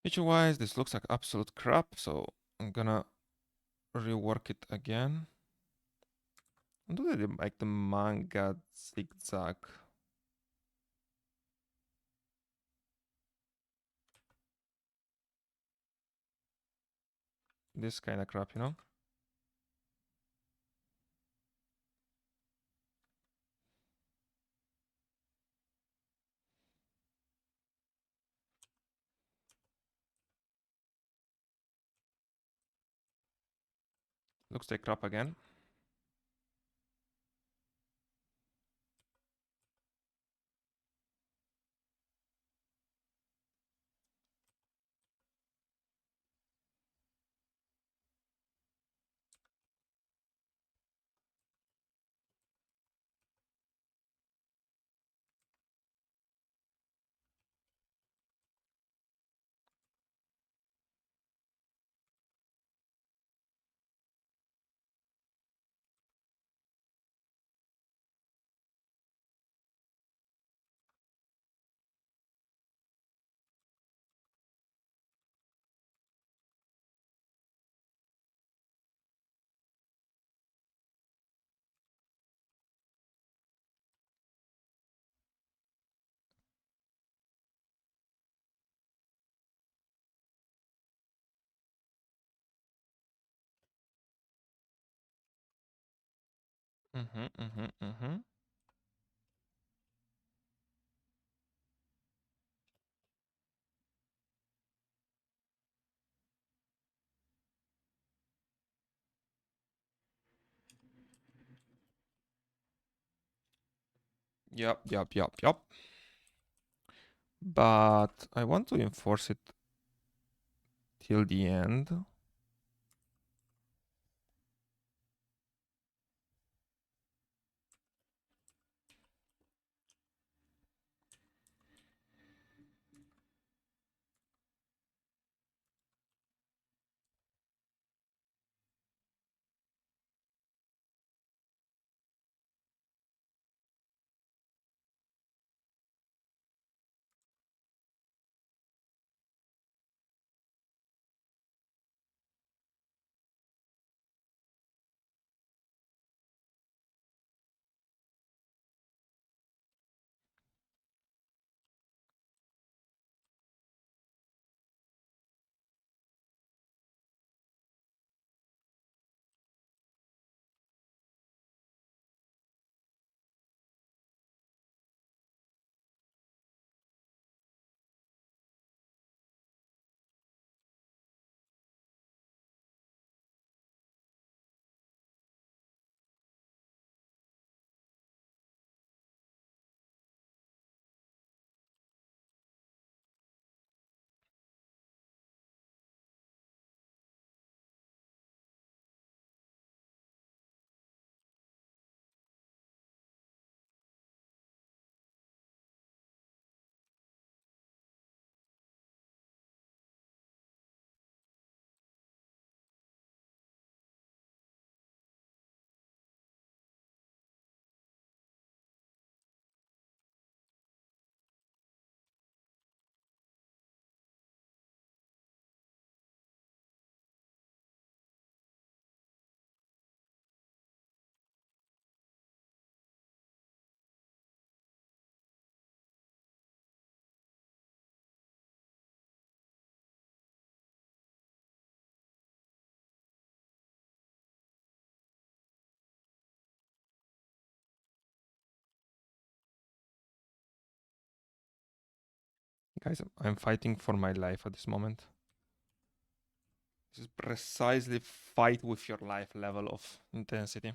Speaker 1: Feature-wise, this looks like absolute crap, so I'm gonna rework it again. And do the like the manga zigzag. This kind of crap, you know? Looks like crap again. Mm-hmm. Yep. But I want to enforce it till the end. Guys, I'm fighting for my life at this moment. This is precisely fight with your life level of intensity.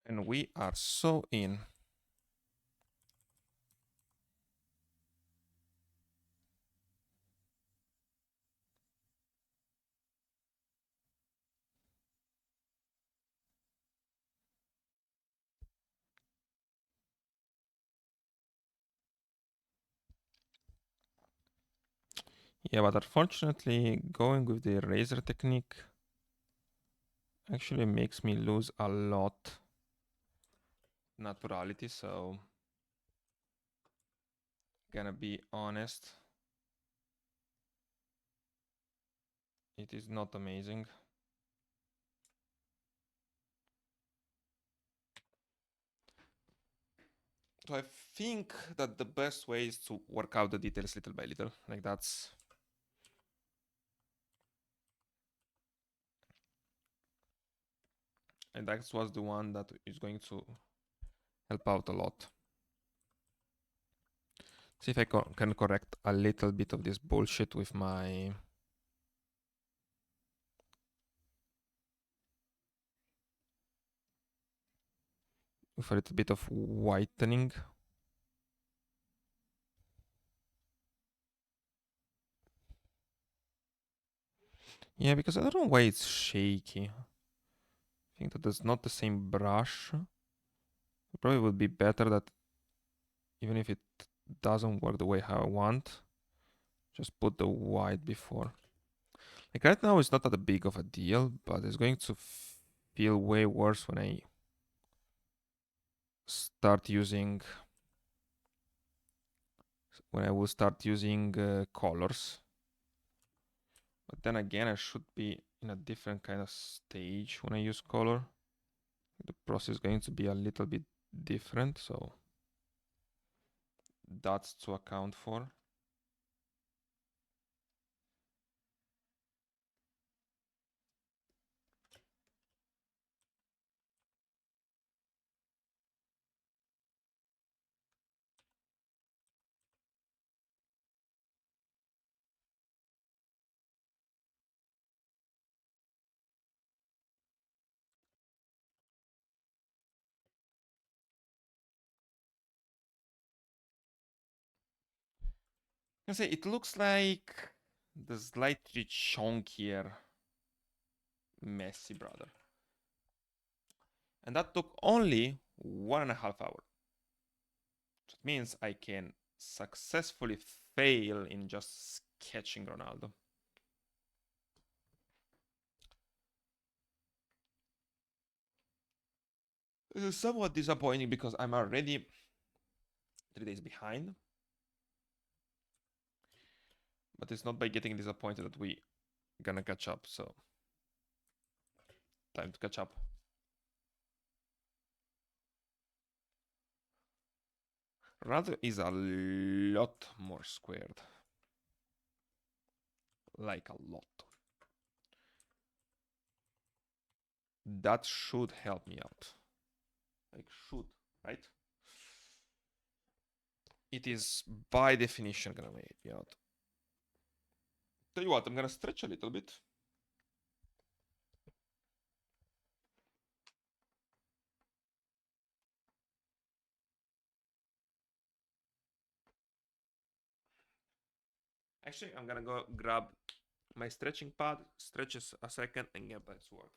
Speaker 1: And we are so in. Yeah, but unfortunately, going with the razor technique actually makes me lose a lot naturality, so gonna be honest, it is not amazing. So I think that the best way is to work out the details little by little. Like that's and that was the one that is going to help out a lot. See if I can correct a little bit of this bullshit with my with a little bit of whitening. Yeah, because I don't know why it's shaky. I think that it's not the same brush. It probably would be better that even if it doesn't work the way how I want, just put the white before. Like right now it's not that big of a deal, but it's going to feel way worse when I start using when I will start using colors. But then again, I should be in a different kind of stage when I use color. The process is going to be a little bit different, so that's to account for. I say it looks like the slightly chunkier Messi brother. And that took only 1.5 hours. So it means I can successfully fail in just sketching Ronaldo. This is somewhat disappointing because I'm already 3 days behind. But it's not by getting disappointed that we gonna catch up, so time to catch up. Ronaldo is a lot more squared. Like a lot. That should help me out. Like should, right? It is by definition gonna make me out. Tell you what, I'm gonna stretch a little bit. Actually, I'm gonna go grab my stretching pad, stretches a second, and get back to work.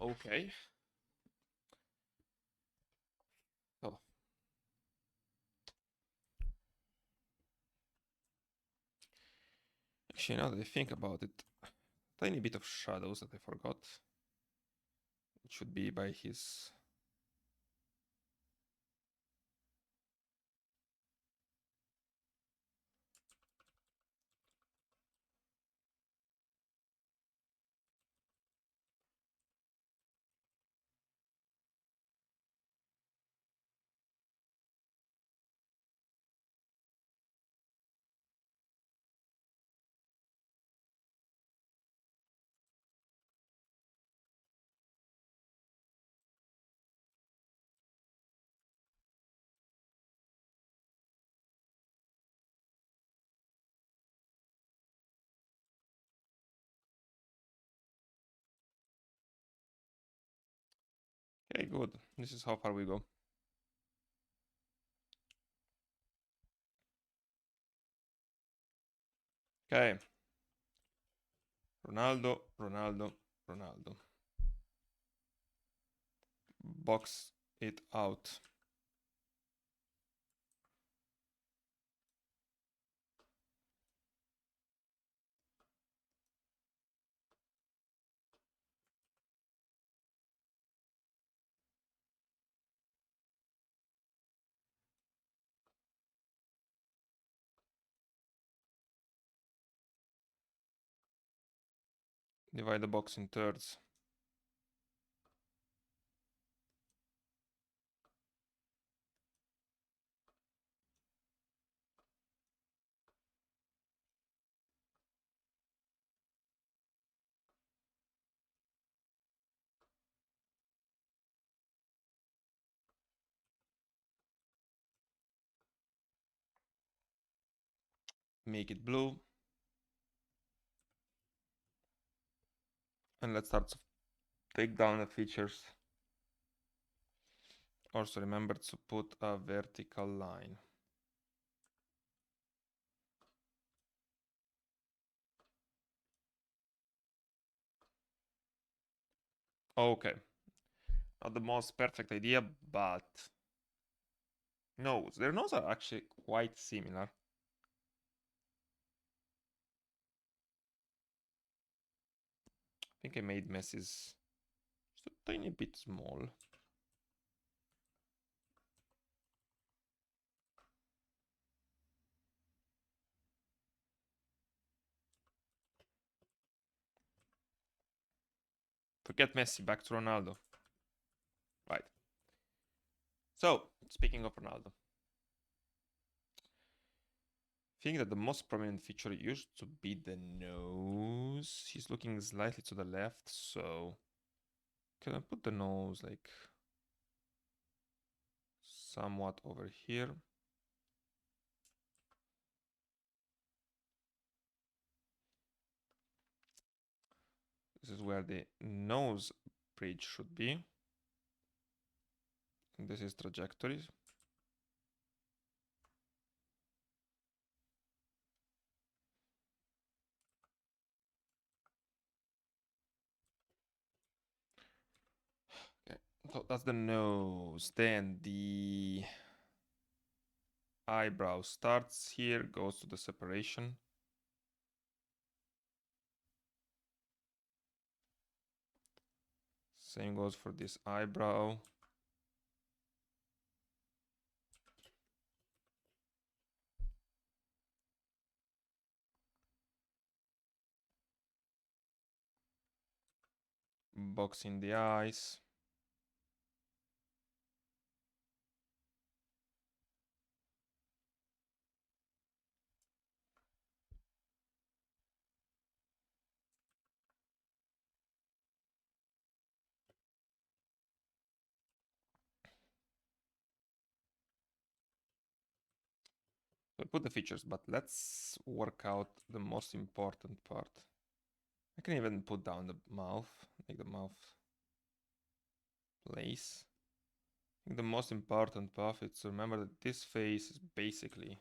Speaker 1: Okay. Oh. Actually, now that I think about it, tiny bit of shadows that I forgot. It should be by his... Okay, good. This is how far we go. Okay. Ronaldo, Ronaldo, Ronaldo. Box it out. Divide the box in thirds. Make it blue. And let's start to take down the features. Also remember to put a vertical line. Okay. Not the most perfect idea, but nose. Their noses are actually quite similar. I think I made Messi's just a tiny bit small. Forget Messi, back to Ronaldo. Right. So, speaking of Ronaldo, I think that the most prominent feature used to be the nose. He's looking slightly to the left, so can I put the nose like somewhat over here? This is where the nose bridge should be. And this is trajectories. Okay, so that's the nose. Then the eyebrow starts here, goes to the separation. Same goes for this eyebrow. Box in the eyes. I put the features, but let's work out the most important part. I can even put down the mouth, make the mouth place. I think the most important part is to remember that this face is basically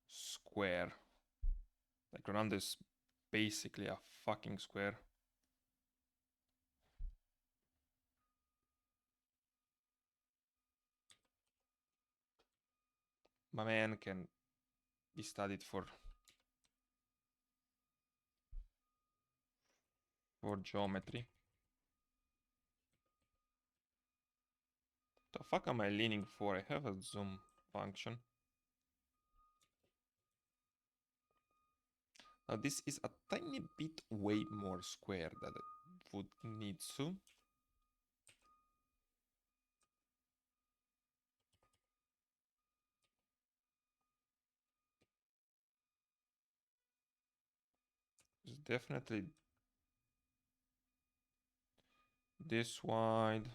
Speaker 1: square. Like Ronaldo is basically a fucking square. my man can be studied for geometry. The fuck am I leaning for? I have a zoom function. Now this is a tiny bit way more square than it would need to. It's definitely this wide.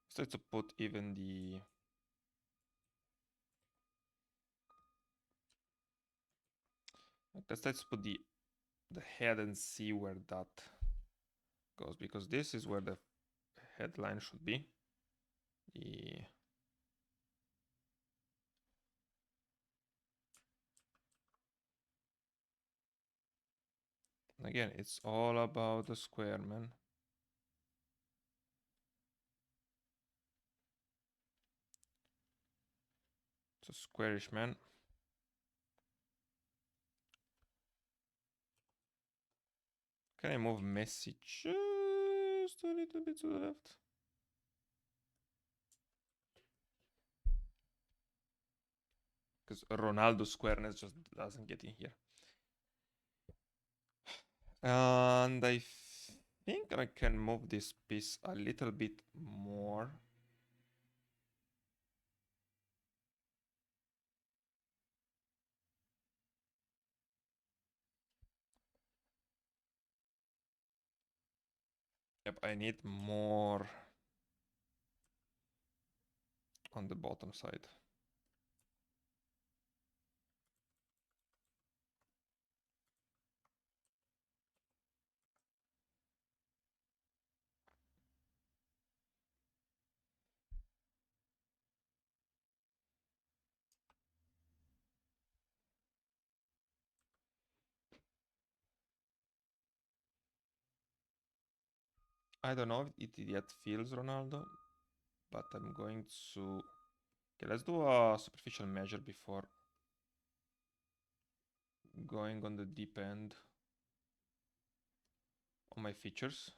Speaker 1: So to put even the let's put the head and see where that goes, because this is where the headline should be. The again, it's all about the square, man. It's a squarish, man. Can I move Messi just a little bit to the left? Because Ronaldo's squareness just doesn't get in here. And I think I can move this piece a little bit more. Yep, I need more on the bottom side. I don't know if it yet feels Ronaldo, but I'm going to... Okay, let's do a superficial measure before going on the deep end on my features.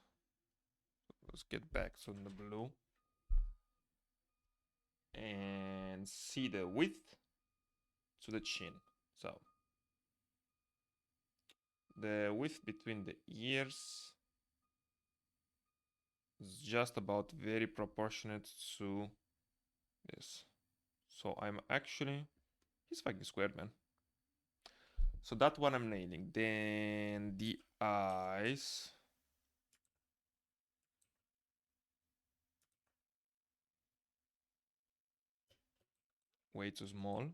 Speaker 1: Let's get back to the blue and see the width to the chin. So the width between the ears is just about very proportionate to this. So I'm actually, he's fucking squared, man. So that one I'm nailing. Then the eyes. Way too small.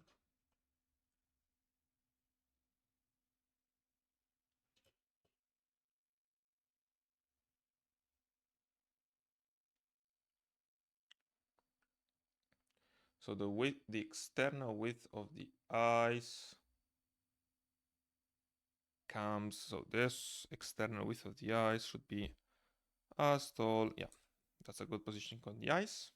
Speaker 1: So the width, the external width of the eyes comes, so this external width of the eyes should be as tall. Yeah, that's a good positioning on the eyes.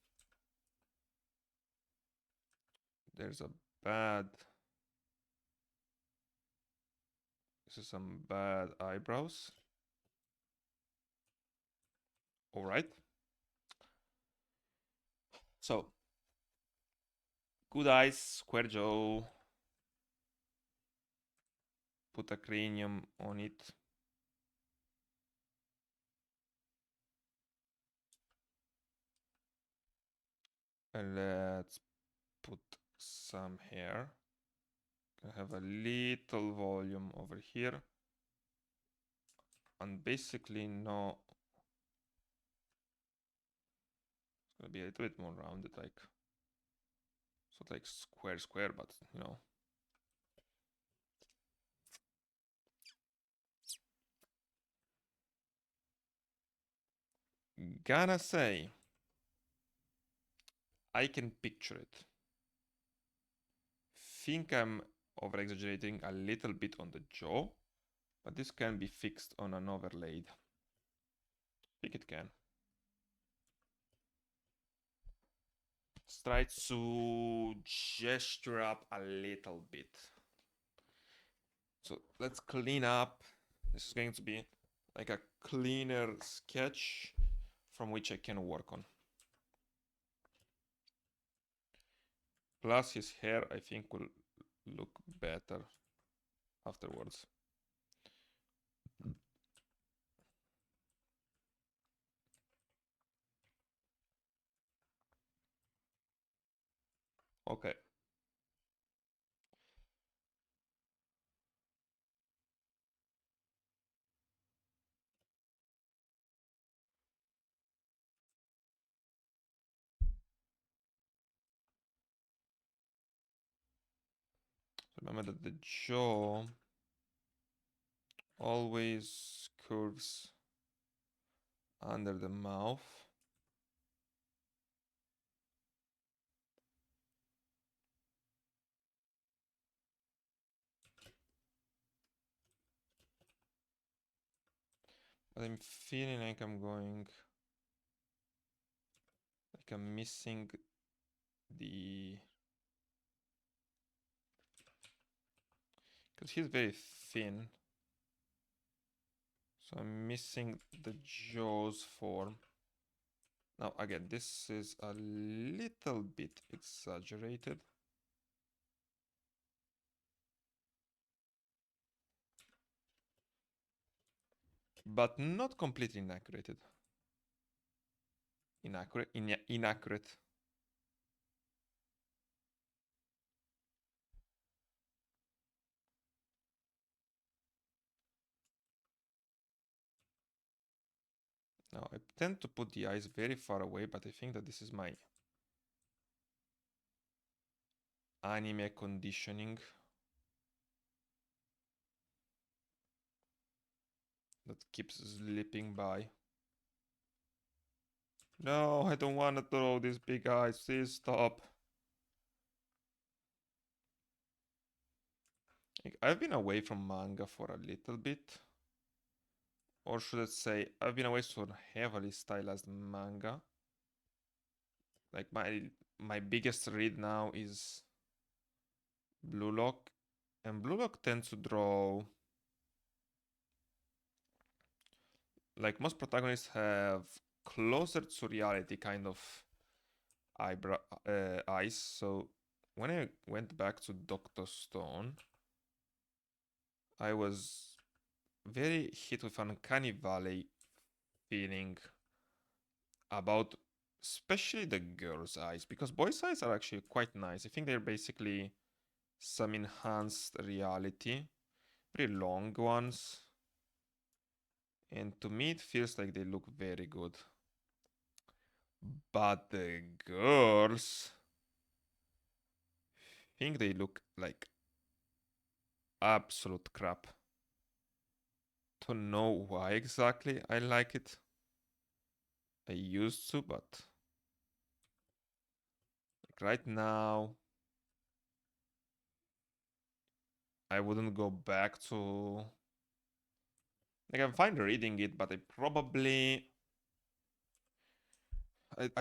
Speaker 1: There's a bad, this is some bad eyebrows. All right. So, good eyes, square jaw, put a cranium on it. And let's put some hair. Can have a little volume over here. And basically no, it's gonna be a little bit more rounded, like, so like square, but you know. Gotta say, I can picture it. Think I'm over exaggerating a little bit on the jaw, but this can be fixed on an overlaid. I think it can. try to gesture up a little bit. So let's clean up. This is going to be like a cleaner sketch from which I can work on. Plus his hair, I think, will look better afterwards. Okay. Remember that the jaw always curves under the mouth. But I'm feeling like I'm missing the, because he's very thin. So I'm missing the jaw's form. Now again, this is a little bit exaggerated. But not completely inaccurate. Inaccurate. Now I tend to put the eyes very far away, but I think that this is my anime conditioning that keeps slipping by. No, I don't want to draw these big eyes. Please stop. I've been away from manga for a little bit. Or should I say, I've been away from heavily stylized manga. Like my biggest read now is Blue Lock. And Blue Lock tends to draw, like most protagonists have closer to reality kind of eyes. So when I went back to Dr. Stone, I was very hit with an uncanny valley feeling about especially the girls' eyes, because boys' eyes are actually quite nice. I think they're basically some enhanced reality, very long ones. And to me, it feels like they look very good. But the girls, I think they look like absolute crap. Don't know why exactly I like it. I used to, but like right now, I wouldn't go back to. Like I'm fine reading it, but I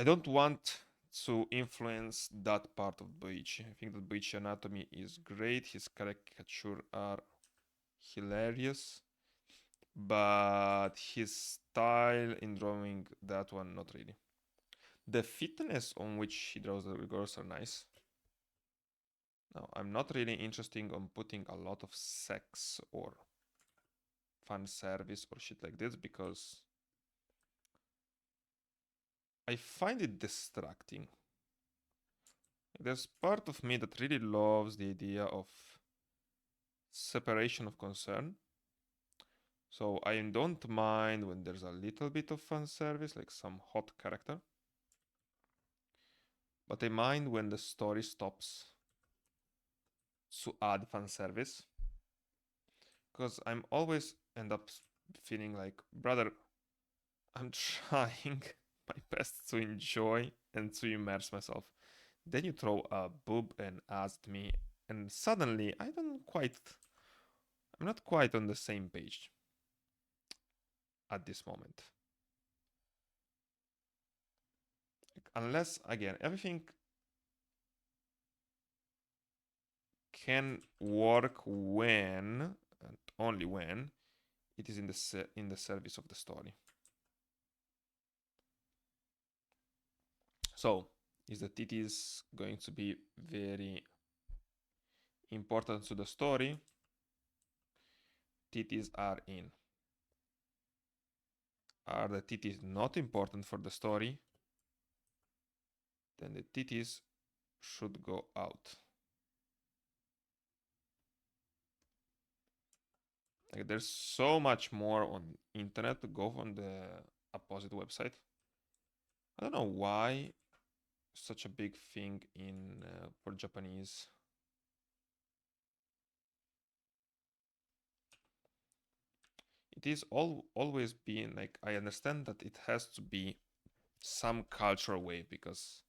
Speaker 1: don't want to influence that part of Boichi. I think that Boichi anatomy is great. His caricature are hilarious, but his style in drawing that one, not really. The fitness on which he draws the girls are nice. Now, I'm not really interested on putting a lot of sex or fan service or shit like this because I find it distracting. There's part of me that really loves the idea of separation of concern. So I don't mind when there's a little bit of fan service, like some hot character. But I mind when the story stops to add fan service. Because I'm always end up feeling like, brother, I'm trying my best to enjoy and to immerse myself. Then you throw a boob and asked me, and suddenly I'm not quite on the same page at this moment. Like, unless, again, everything can work when, and only when, it is in the service of the story. So, is that it is going to be very important to the story. Titties are in. Are the titties not important for the story? Then the titties should go out. Like there's so much more on internet to go on the opposite website. I don't know why such a big thing in for Japanese. It is always been like, I understand that it has to be some cultural way, because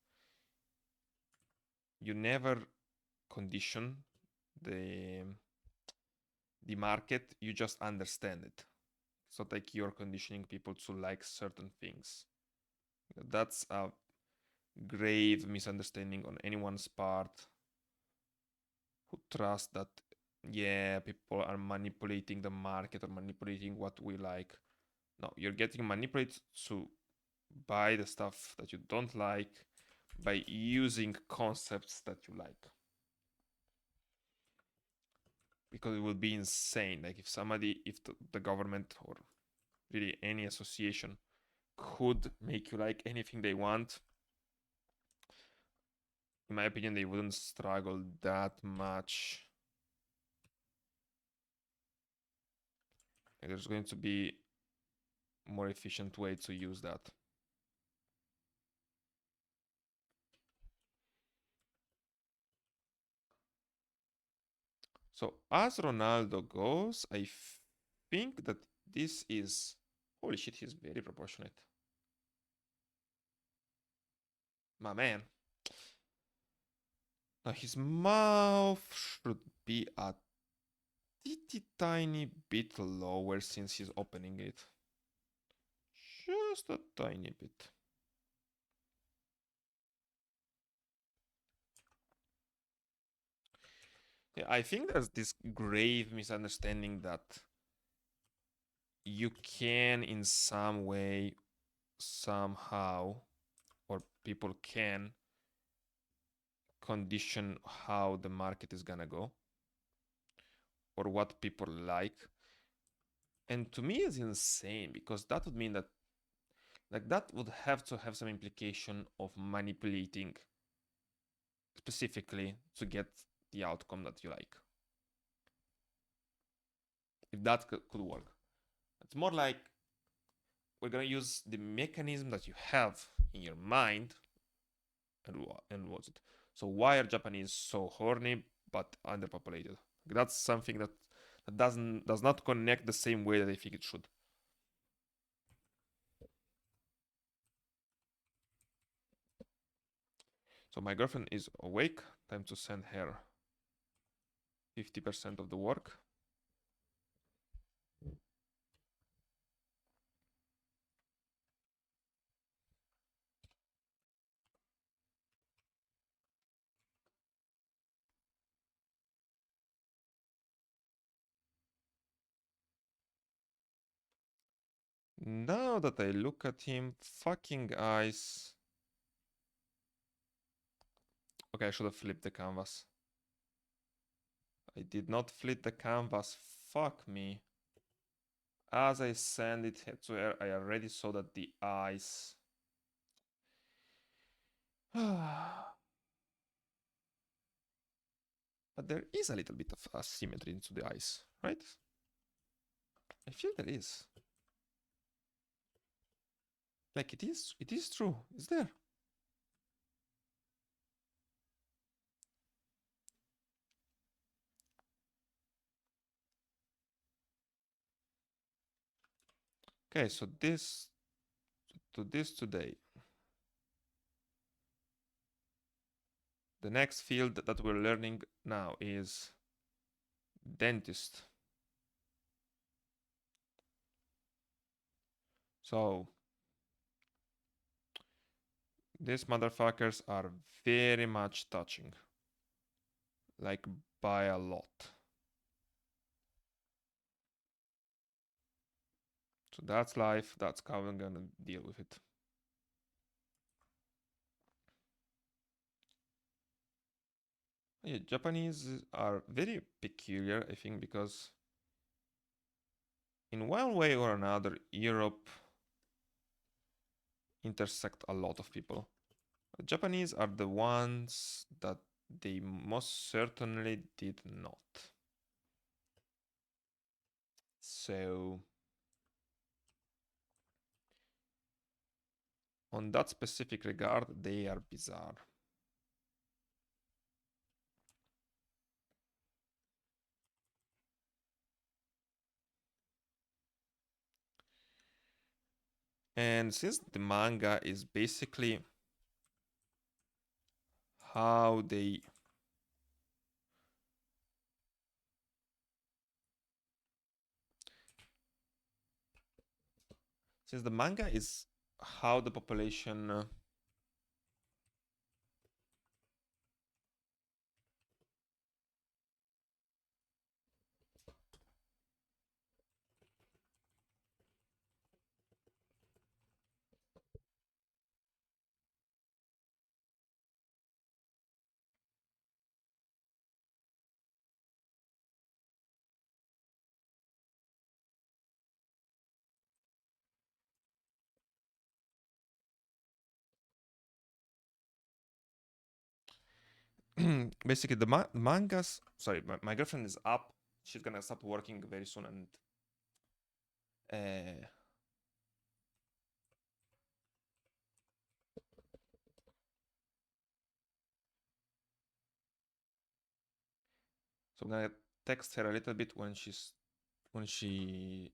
Speaker 1: you never condition the the market, you just understand it. It's not like you're conditioning people to like certain things. That's a grave misunderstanding on anyone's part who trust that, yeah, people are manipulating the market or manipulating what we like. No, you're getting manipulated to buy the stuff that you don't like by using concepts that you like. Because it will be insane. Like if the government or really any association could make you like anything they want, in my opinion, they wouldn't struggle that much. Like, there's going to be more efficient way to use that. So as Ronaldo goes, I think that this is, holy shit, he's very proportionate. My man. Now his mouth should be a teeny tiny bit lower since he's opening it. Just a tiny bit. Yeah, I think there's this grave misunderstanding that you can in some way, somehow, or people can condition how the market is gonna go or what people like. And to me it's insane, because that would mean that, like, that would have to have some implication of manipulating specifically to get the outcome that you like. If that could work. It's more like we're gonna use the mechanism that you have in your mind and what's it. So why are Japanese so horny but underpopulated? That's something that does not connect the same way that I think it should. So my girlfriend is awake. Time to send her 50% of the work. Now that I look at him, fucking eyes. Okay, I should have flipped the canvas. I did not flip the canvas. Fuck me. As I send it to her, I already saw that the eyes. But there is a little bit of asymmetry into the eyes, right? I feel there is. Like it is true. It's there. Okay, so this to this today. The next field that we're learning now is dentist. So these motherfuckers are very much touching. like by a lot. So that's life. That's how I'm gonna deal with it. Yeah, Japanese are very peculiar, I think, because in one way or another, Europe intersect a lot of people. The Japanese are the ones that they most certainly did not. So on that specific regard, they are bizarre. And since the manga is basically how they since the manga is how the population basically the mangas. Sorry, my girlfriend is up. She's gonna start working very soon, and uh, so I'm gonna text her a little bit when when she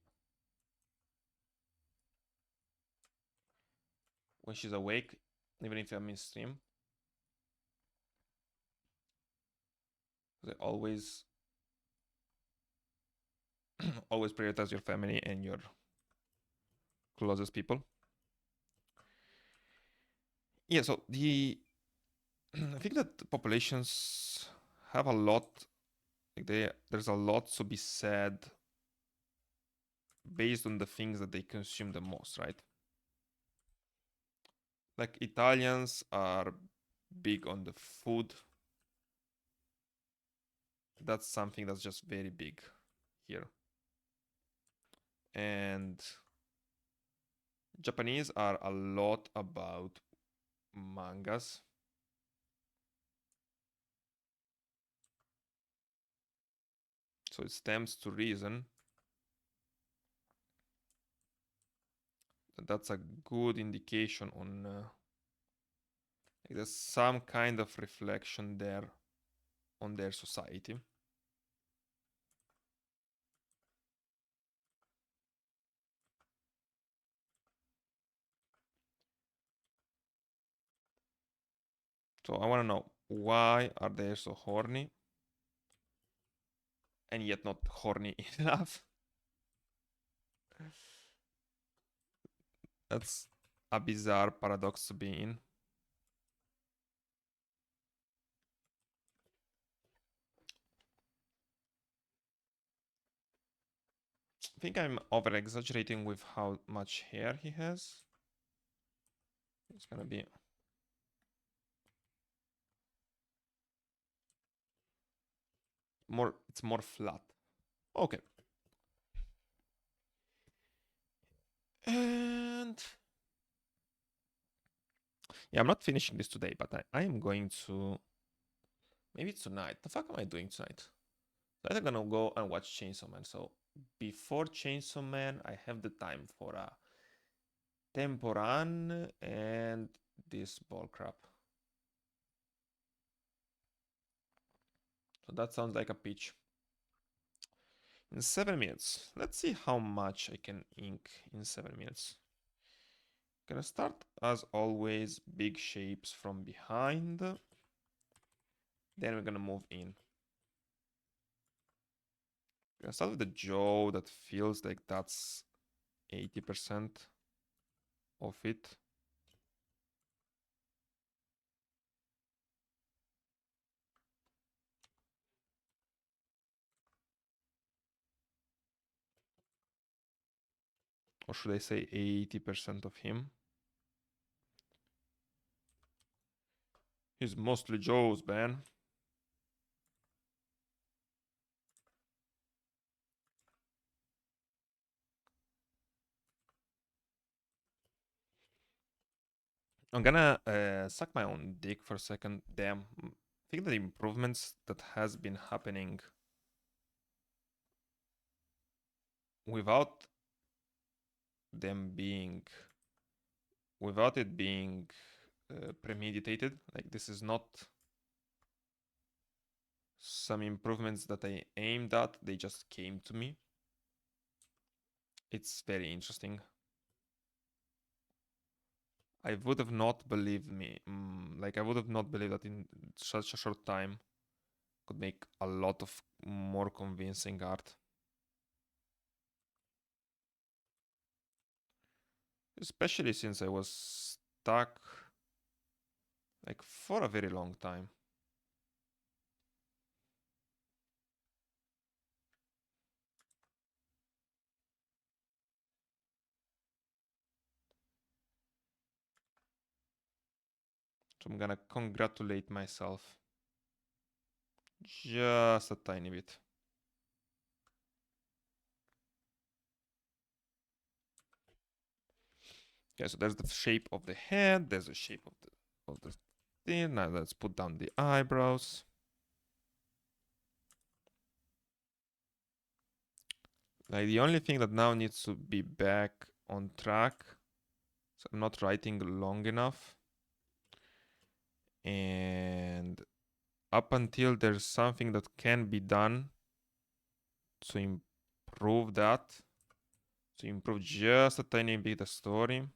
Speaker 1: when she's awake, even if I'm in stream. They always prioritize your family and your closest people. Yeah, so the I think that populations have a lot like there's a lot to be said based on the things that they consume the most, right? Like Italians are big on the food. That's something that's just very big here. And Japanese are a lot about mangas. So it stands to reason that that's a good indication on there's some kind of reflection there on their society. So I want to know, why are they so horny and yet not horny enough? That's a bizarre paradox to be in. I think I'm over exaggerating with how much hair he has. It's gonna be more, it's more flat. Okay. And yeah, I'm not finishing this today, but I am going to, maybe tonight. The fuck am I doing tonight? I'm gonna go and watch Chainsaw Man. So before Chainsaw Man, I have the time for a Temporan and this ball crap. So that sounds like a pitch. In 7 minutes, let's see how much I can ink in 7 minutes. Gonna start as always, big shapes from behind. Then we're gonna move in. Gonna start with the jaw that feels like that's 80% of it. Or should I say 80% of him? He's mostly Joe's, man. I'm gonna suck my own dick for a second. Damn. I think the improvements that has been happening without them being, without it being premeditated, like this is not some improvements that I aimed at, they just came to me. It's very interesting. I would have not believed me, like I would have not believed that in such a short time could make a lot of more convincing art. Especially since I was stuck like for a very long time. So I'm gonna congratulate myself just a tiny bit. Okay, so there's the shape of the head, there's the shape of the thing. Now let's put down the eyebrows. Like the only thing that now needs to be back on track, so I'm not writing long enough. And up until there's something that can be done to improve that, to improve just a tiny bit the story,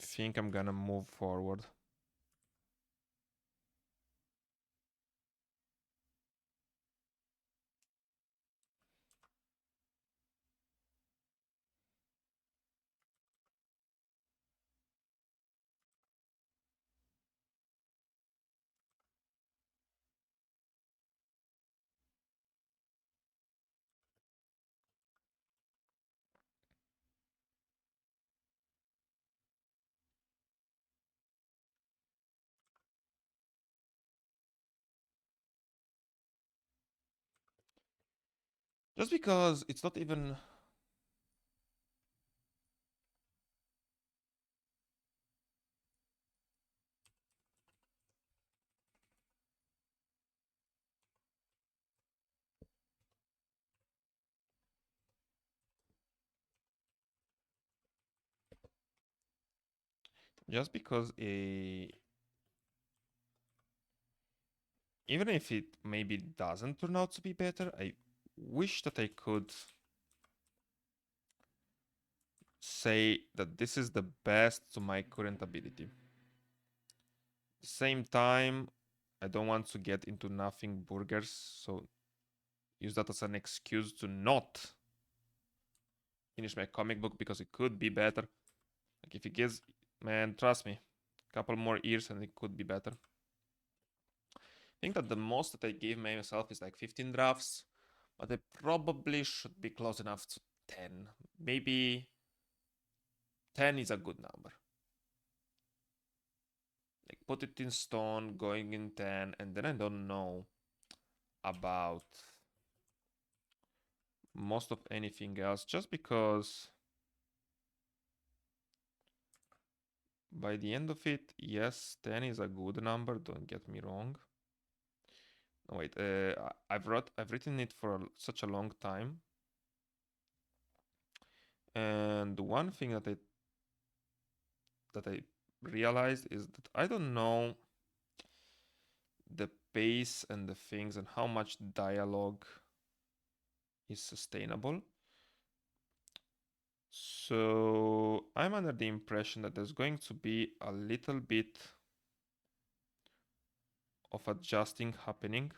Speaker 1: I think I'm gonna move forward. Just because it's not even, just because a, even if it maybe doesn't turn out to be better, I wish that I could say that this is the best to my current ability. Same time, I don't want to get into nothing burgers, so use that as an excuse to not finish my comic book because it could be better. Like if it gives, man, trust me, a couple more years and it could be better. I think that the most that I gave myself is like 15 drafts, but I probably should be close enough to 10. Maybe 10 is a good number. Like put it in stone, going in 10, and then I don't know about most of anything else just because by the end of it, yes, 10 is a good number, don't get me wrong. No, wait, I've written it for such a long time. And one thing that I realized is that I don't know the pace and the things and how much dialogue is sustainable. So I'm under the impression that there's going to be a little bit of adjusting happening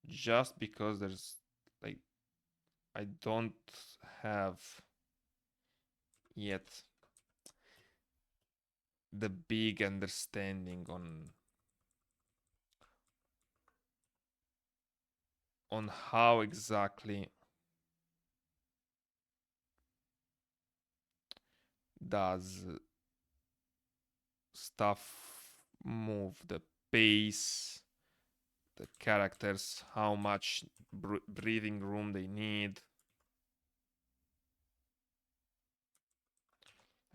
Speaker 1: just because there's like I don't have yet the big understanding on how exactly does stuff move, the pace, the characters, how much breathing room they need.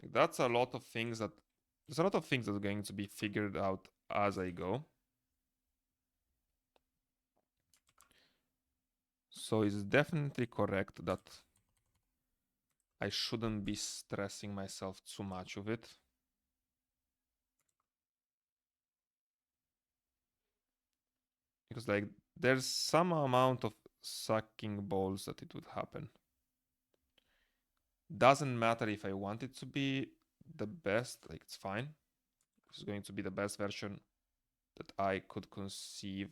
Speaker 1: Like, that's a lot of things that there's a lot of things that are going to be figured out as I go. So it's definitely correct that I shouldn't be stressing myself too much of it. Because like there's some amount of sucking balls that it would happen. Doesn't matter if I want it to be the best, like it's fine. It's going to be the best version that I could conceive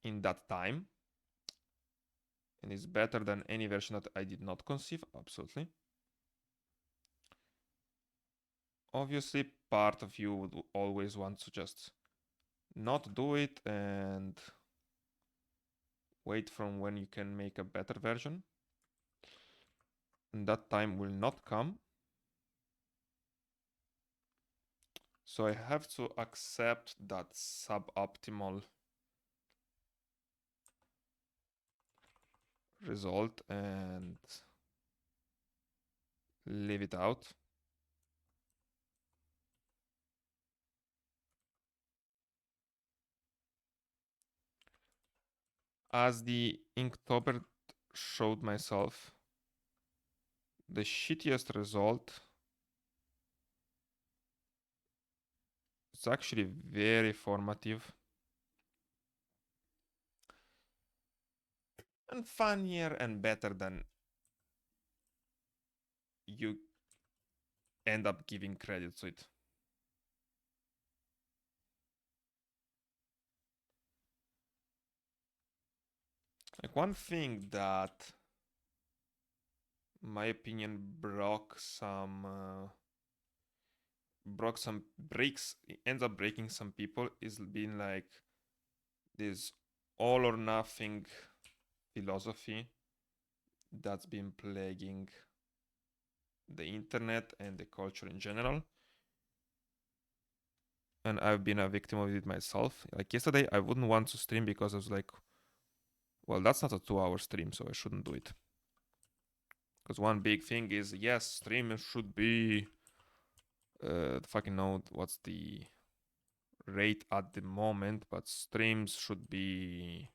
Speaker 1: in that time. And it's better than any version that I did not conceive, absolutely. Obviously, part of you would always want to just not do it and wait from when you can make a better version. And that time will not come. So I have to accept that suboptimal result and leave it out. As the Inktober showed myself, the shittiest result is actually very formative and funnier and better than you end up giving credit to it. Like one thing that, in my opinion, breaks, ends up breaking some people is being like this all or nothing philosophy that's been plaguing the internet and the culture in general. And I've been a victim of it myself. Like yesterday, I wouldn't want to stream because I was like, well, that's not a 2 hour stream, so I shouldn't do it. Because one big thing is, yes, stream should be, fucking know what's the rate at the moment, but streams should be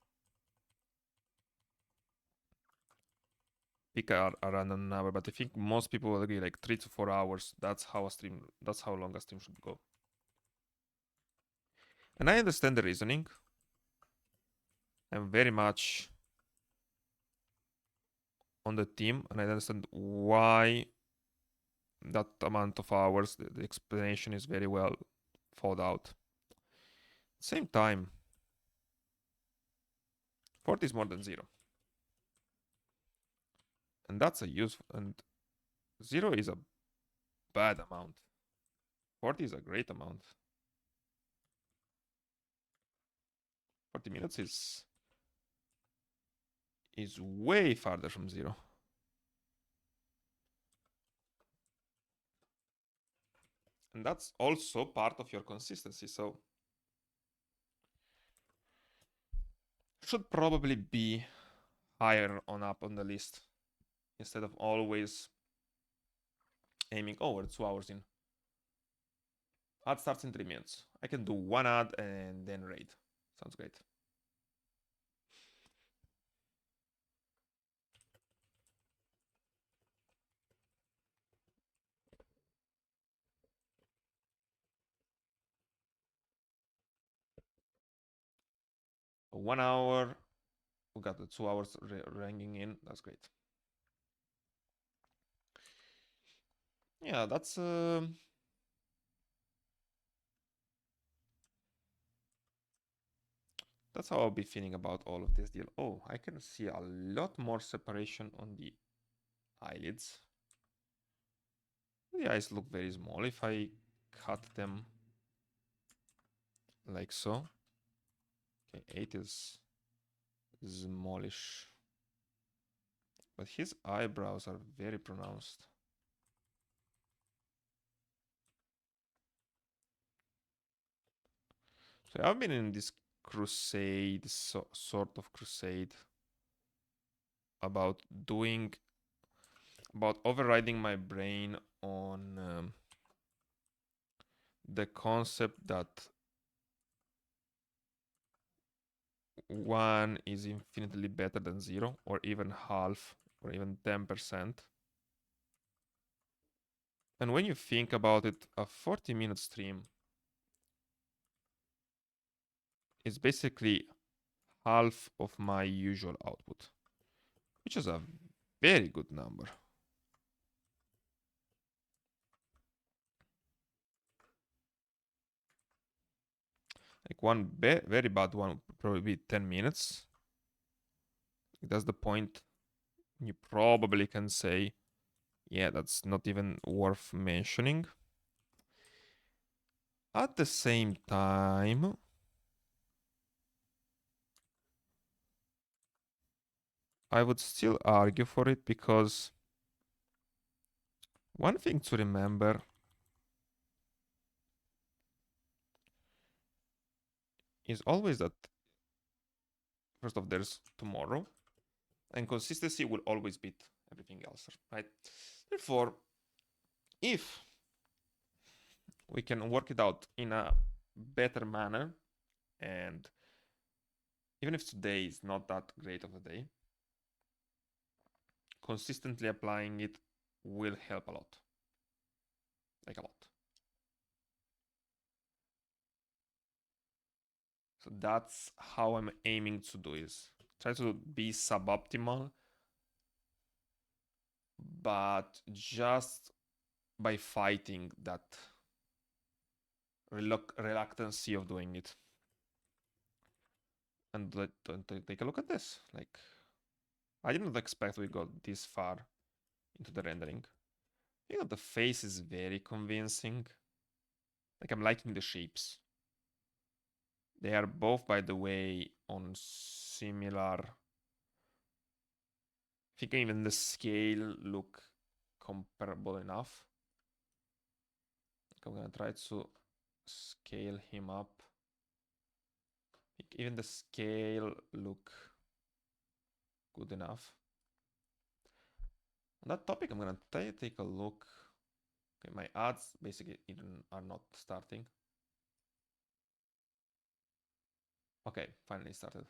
Speaker 1: pick a random number. But I think most people will agree like 3 to 4 hours. That's how long a stream should go. And I understand the reasoning. I'm very much on the team, and I understand why that amount of hours. The explanation is very well thought out. Same time, 40 is more than 0. And that's a useful, and 0 is a bad amount. 40 is a great amount. 40 minutes is way farther from 0. And that's also part of your consistency. So should probably be higher on up on the list instead of always aiming, oh, we're 2 hours in. Ad starts in 3 minutes. I can do one ad and then raid. Sounds great. So 1 hour, we got the 2 hours ranking in. That's great. Yeah, that's how I'll be feeling about all of this deal. Oh, I can see a lot more separation on the eyelids. The eyes look very small if I cut them like so. Okay, 8 is smallish. But his eyebrows are very pronounced. So I've been in this crusade, sort of crusade, about doing, about overriding my brain on the concept that one is infinitely better than zero, or even half, or even 10%. And when you think about it, a 40-minute stream is basically half of my usual output, which is a very good number. Like one very bad one would probably be 10 minutes. That's the point. You probably can say, yeah, that's not even worth mentioning. At the same time, I would still argue for it because one thing to remember is always that, first off, there's tomorrow, and consistency will always beat everything else, right? Therefore, if we can work it out in a better manner, and even if today is not that great of a day, consistently applying it will help a lot. Like a lot. So that's how I'm aiming to do is try to be suboptimal, but just by fighting that reluctancy of doing it. And take a look at this. Like, I didn't expect we got this far into the rendering. You know, the face is very convincing. Like, I'm liking the shapes. They are both, by the way, on similar. I think even the scale look comparable enough. I'm gonna try to scale him up. Even the scale look good enough. On that topic, I'm gonna take a look. Okay, my ads basically even are not starting. Okay, finally started.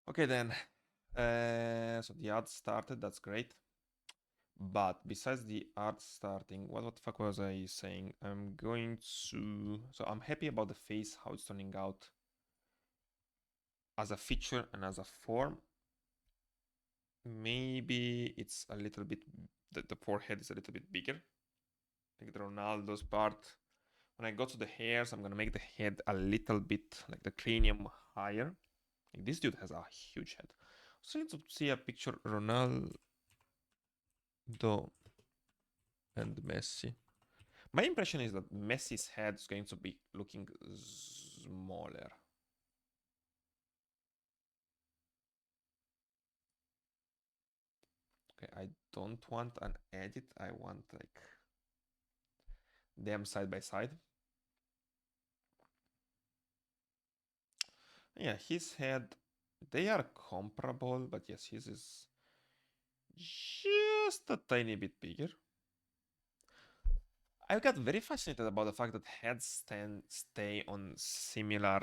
Speaker 1: Okay then. So the ad started, that's great. But besides the art starting, what the fuck was I saying? I'm going to... So I'm happy about the face, how it's turning out as a feature and as a form. Maybe it's a little bit... The forehead is a little bit bigger. Like the Ronaldo's part. When I go to the hairs, I'm gonna make the head a little bit, like the cranium, higher. Like this dude has a huge head. So need to see a picture Ronaldo and Messi. My impression is that Messi's head is going to be looking smaller. Okay, I don't want an edit. I want like them side by side. Yeah, his head, they are comparable, but yes, his is just a tiny bit bigger. I got very fascinated about the fact that heads stay on similar.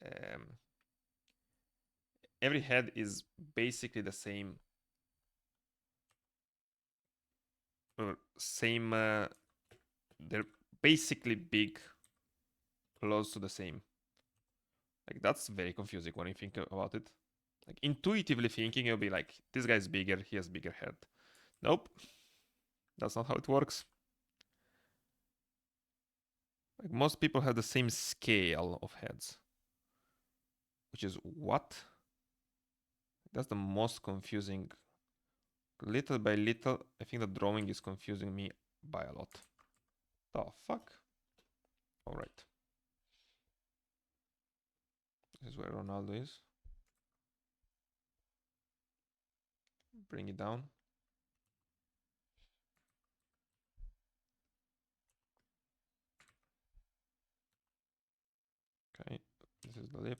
Speaker 1: Um, every head is basically the same. Same. They're basically big, close to the same. Like that's very confusing when you think about it. Like intuitively thinking, you'll be like, this guy's bigger, he has bigger head. Nope, that's not how it works. Like most people have the same scale of heads, which is what? That's the most confusing. Little by little, I think the drawing is confusing me by a lot. The fuck? All right. This is where Ronaldo is. Bring it down. Okay, this is the lip.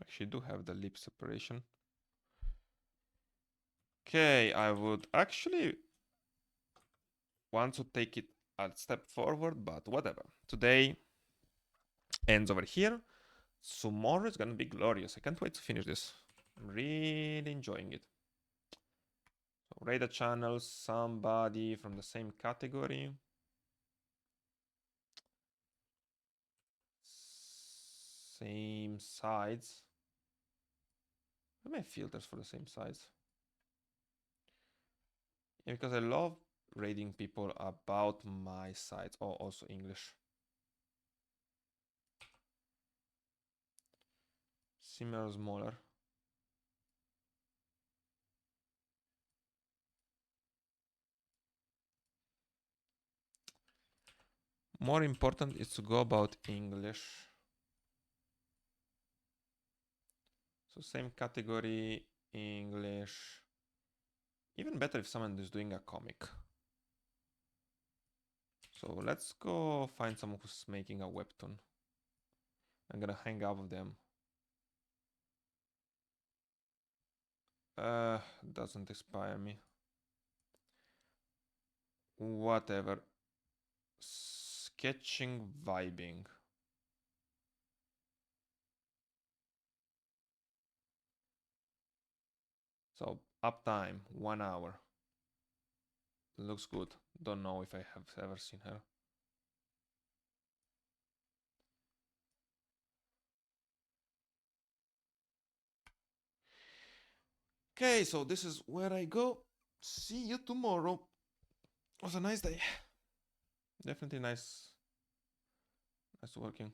Speaker 1: Actually do have the lip separation. Okay, I would actually want to take it a step forward, but whatever. Today ends over here. Tomorrow is gonna be glorious. I can't wait to finish this. I'm really enjoying it. So rate a channel, somebody from the same category. Same sides. What are my filters for the same size? Yeah, because I love rating people about my sides, or also English. Similar, smaller. More important is to go about English. So same category, English. Even better if someone is doing a comic. So let's go find someone who's making a webtoon. I'm gonna hang out with them. Doesn't inspire me. Whatever. Sketching, vibing. So uptime, 1 hour. Looks good. Don't know if I have ever seen her. Okay, so this is where I go. See you tomorrow. It was a nice day. Definitely nice working.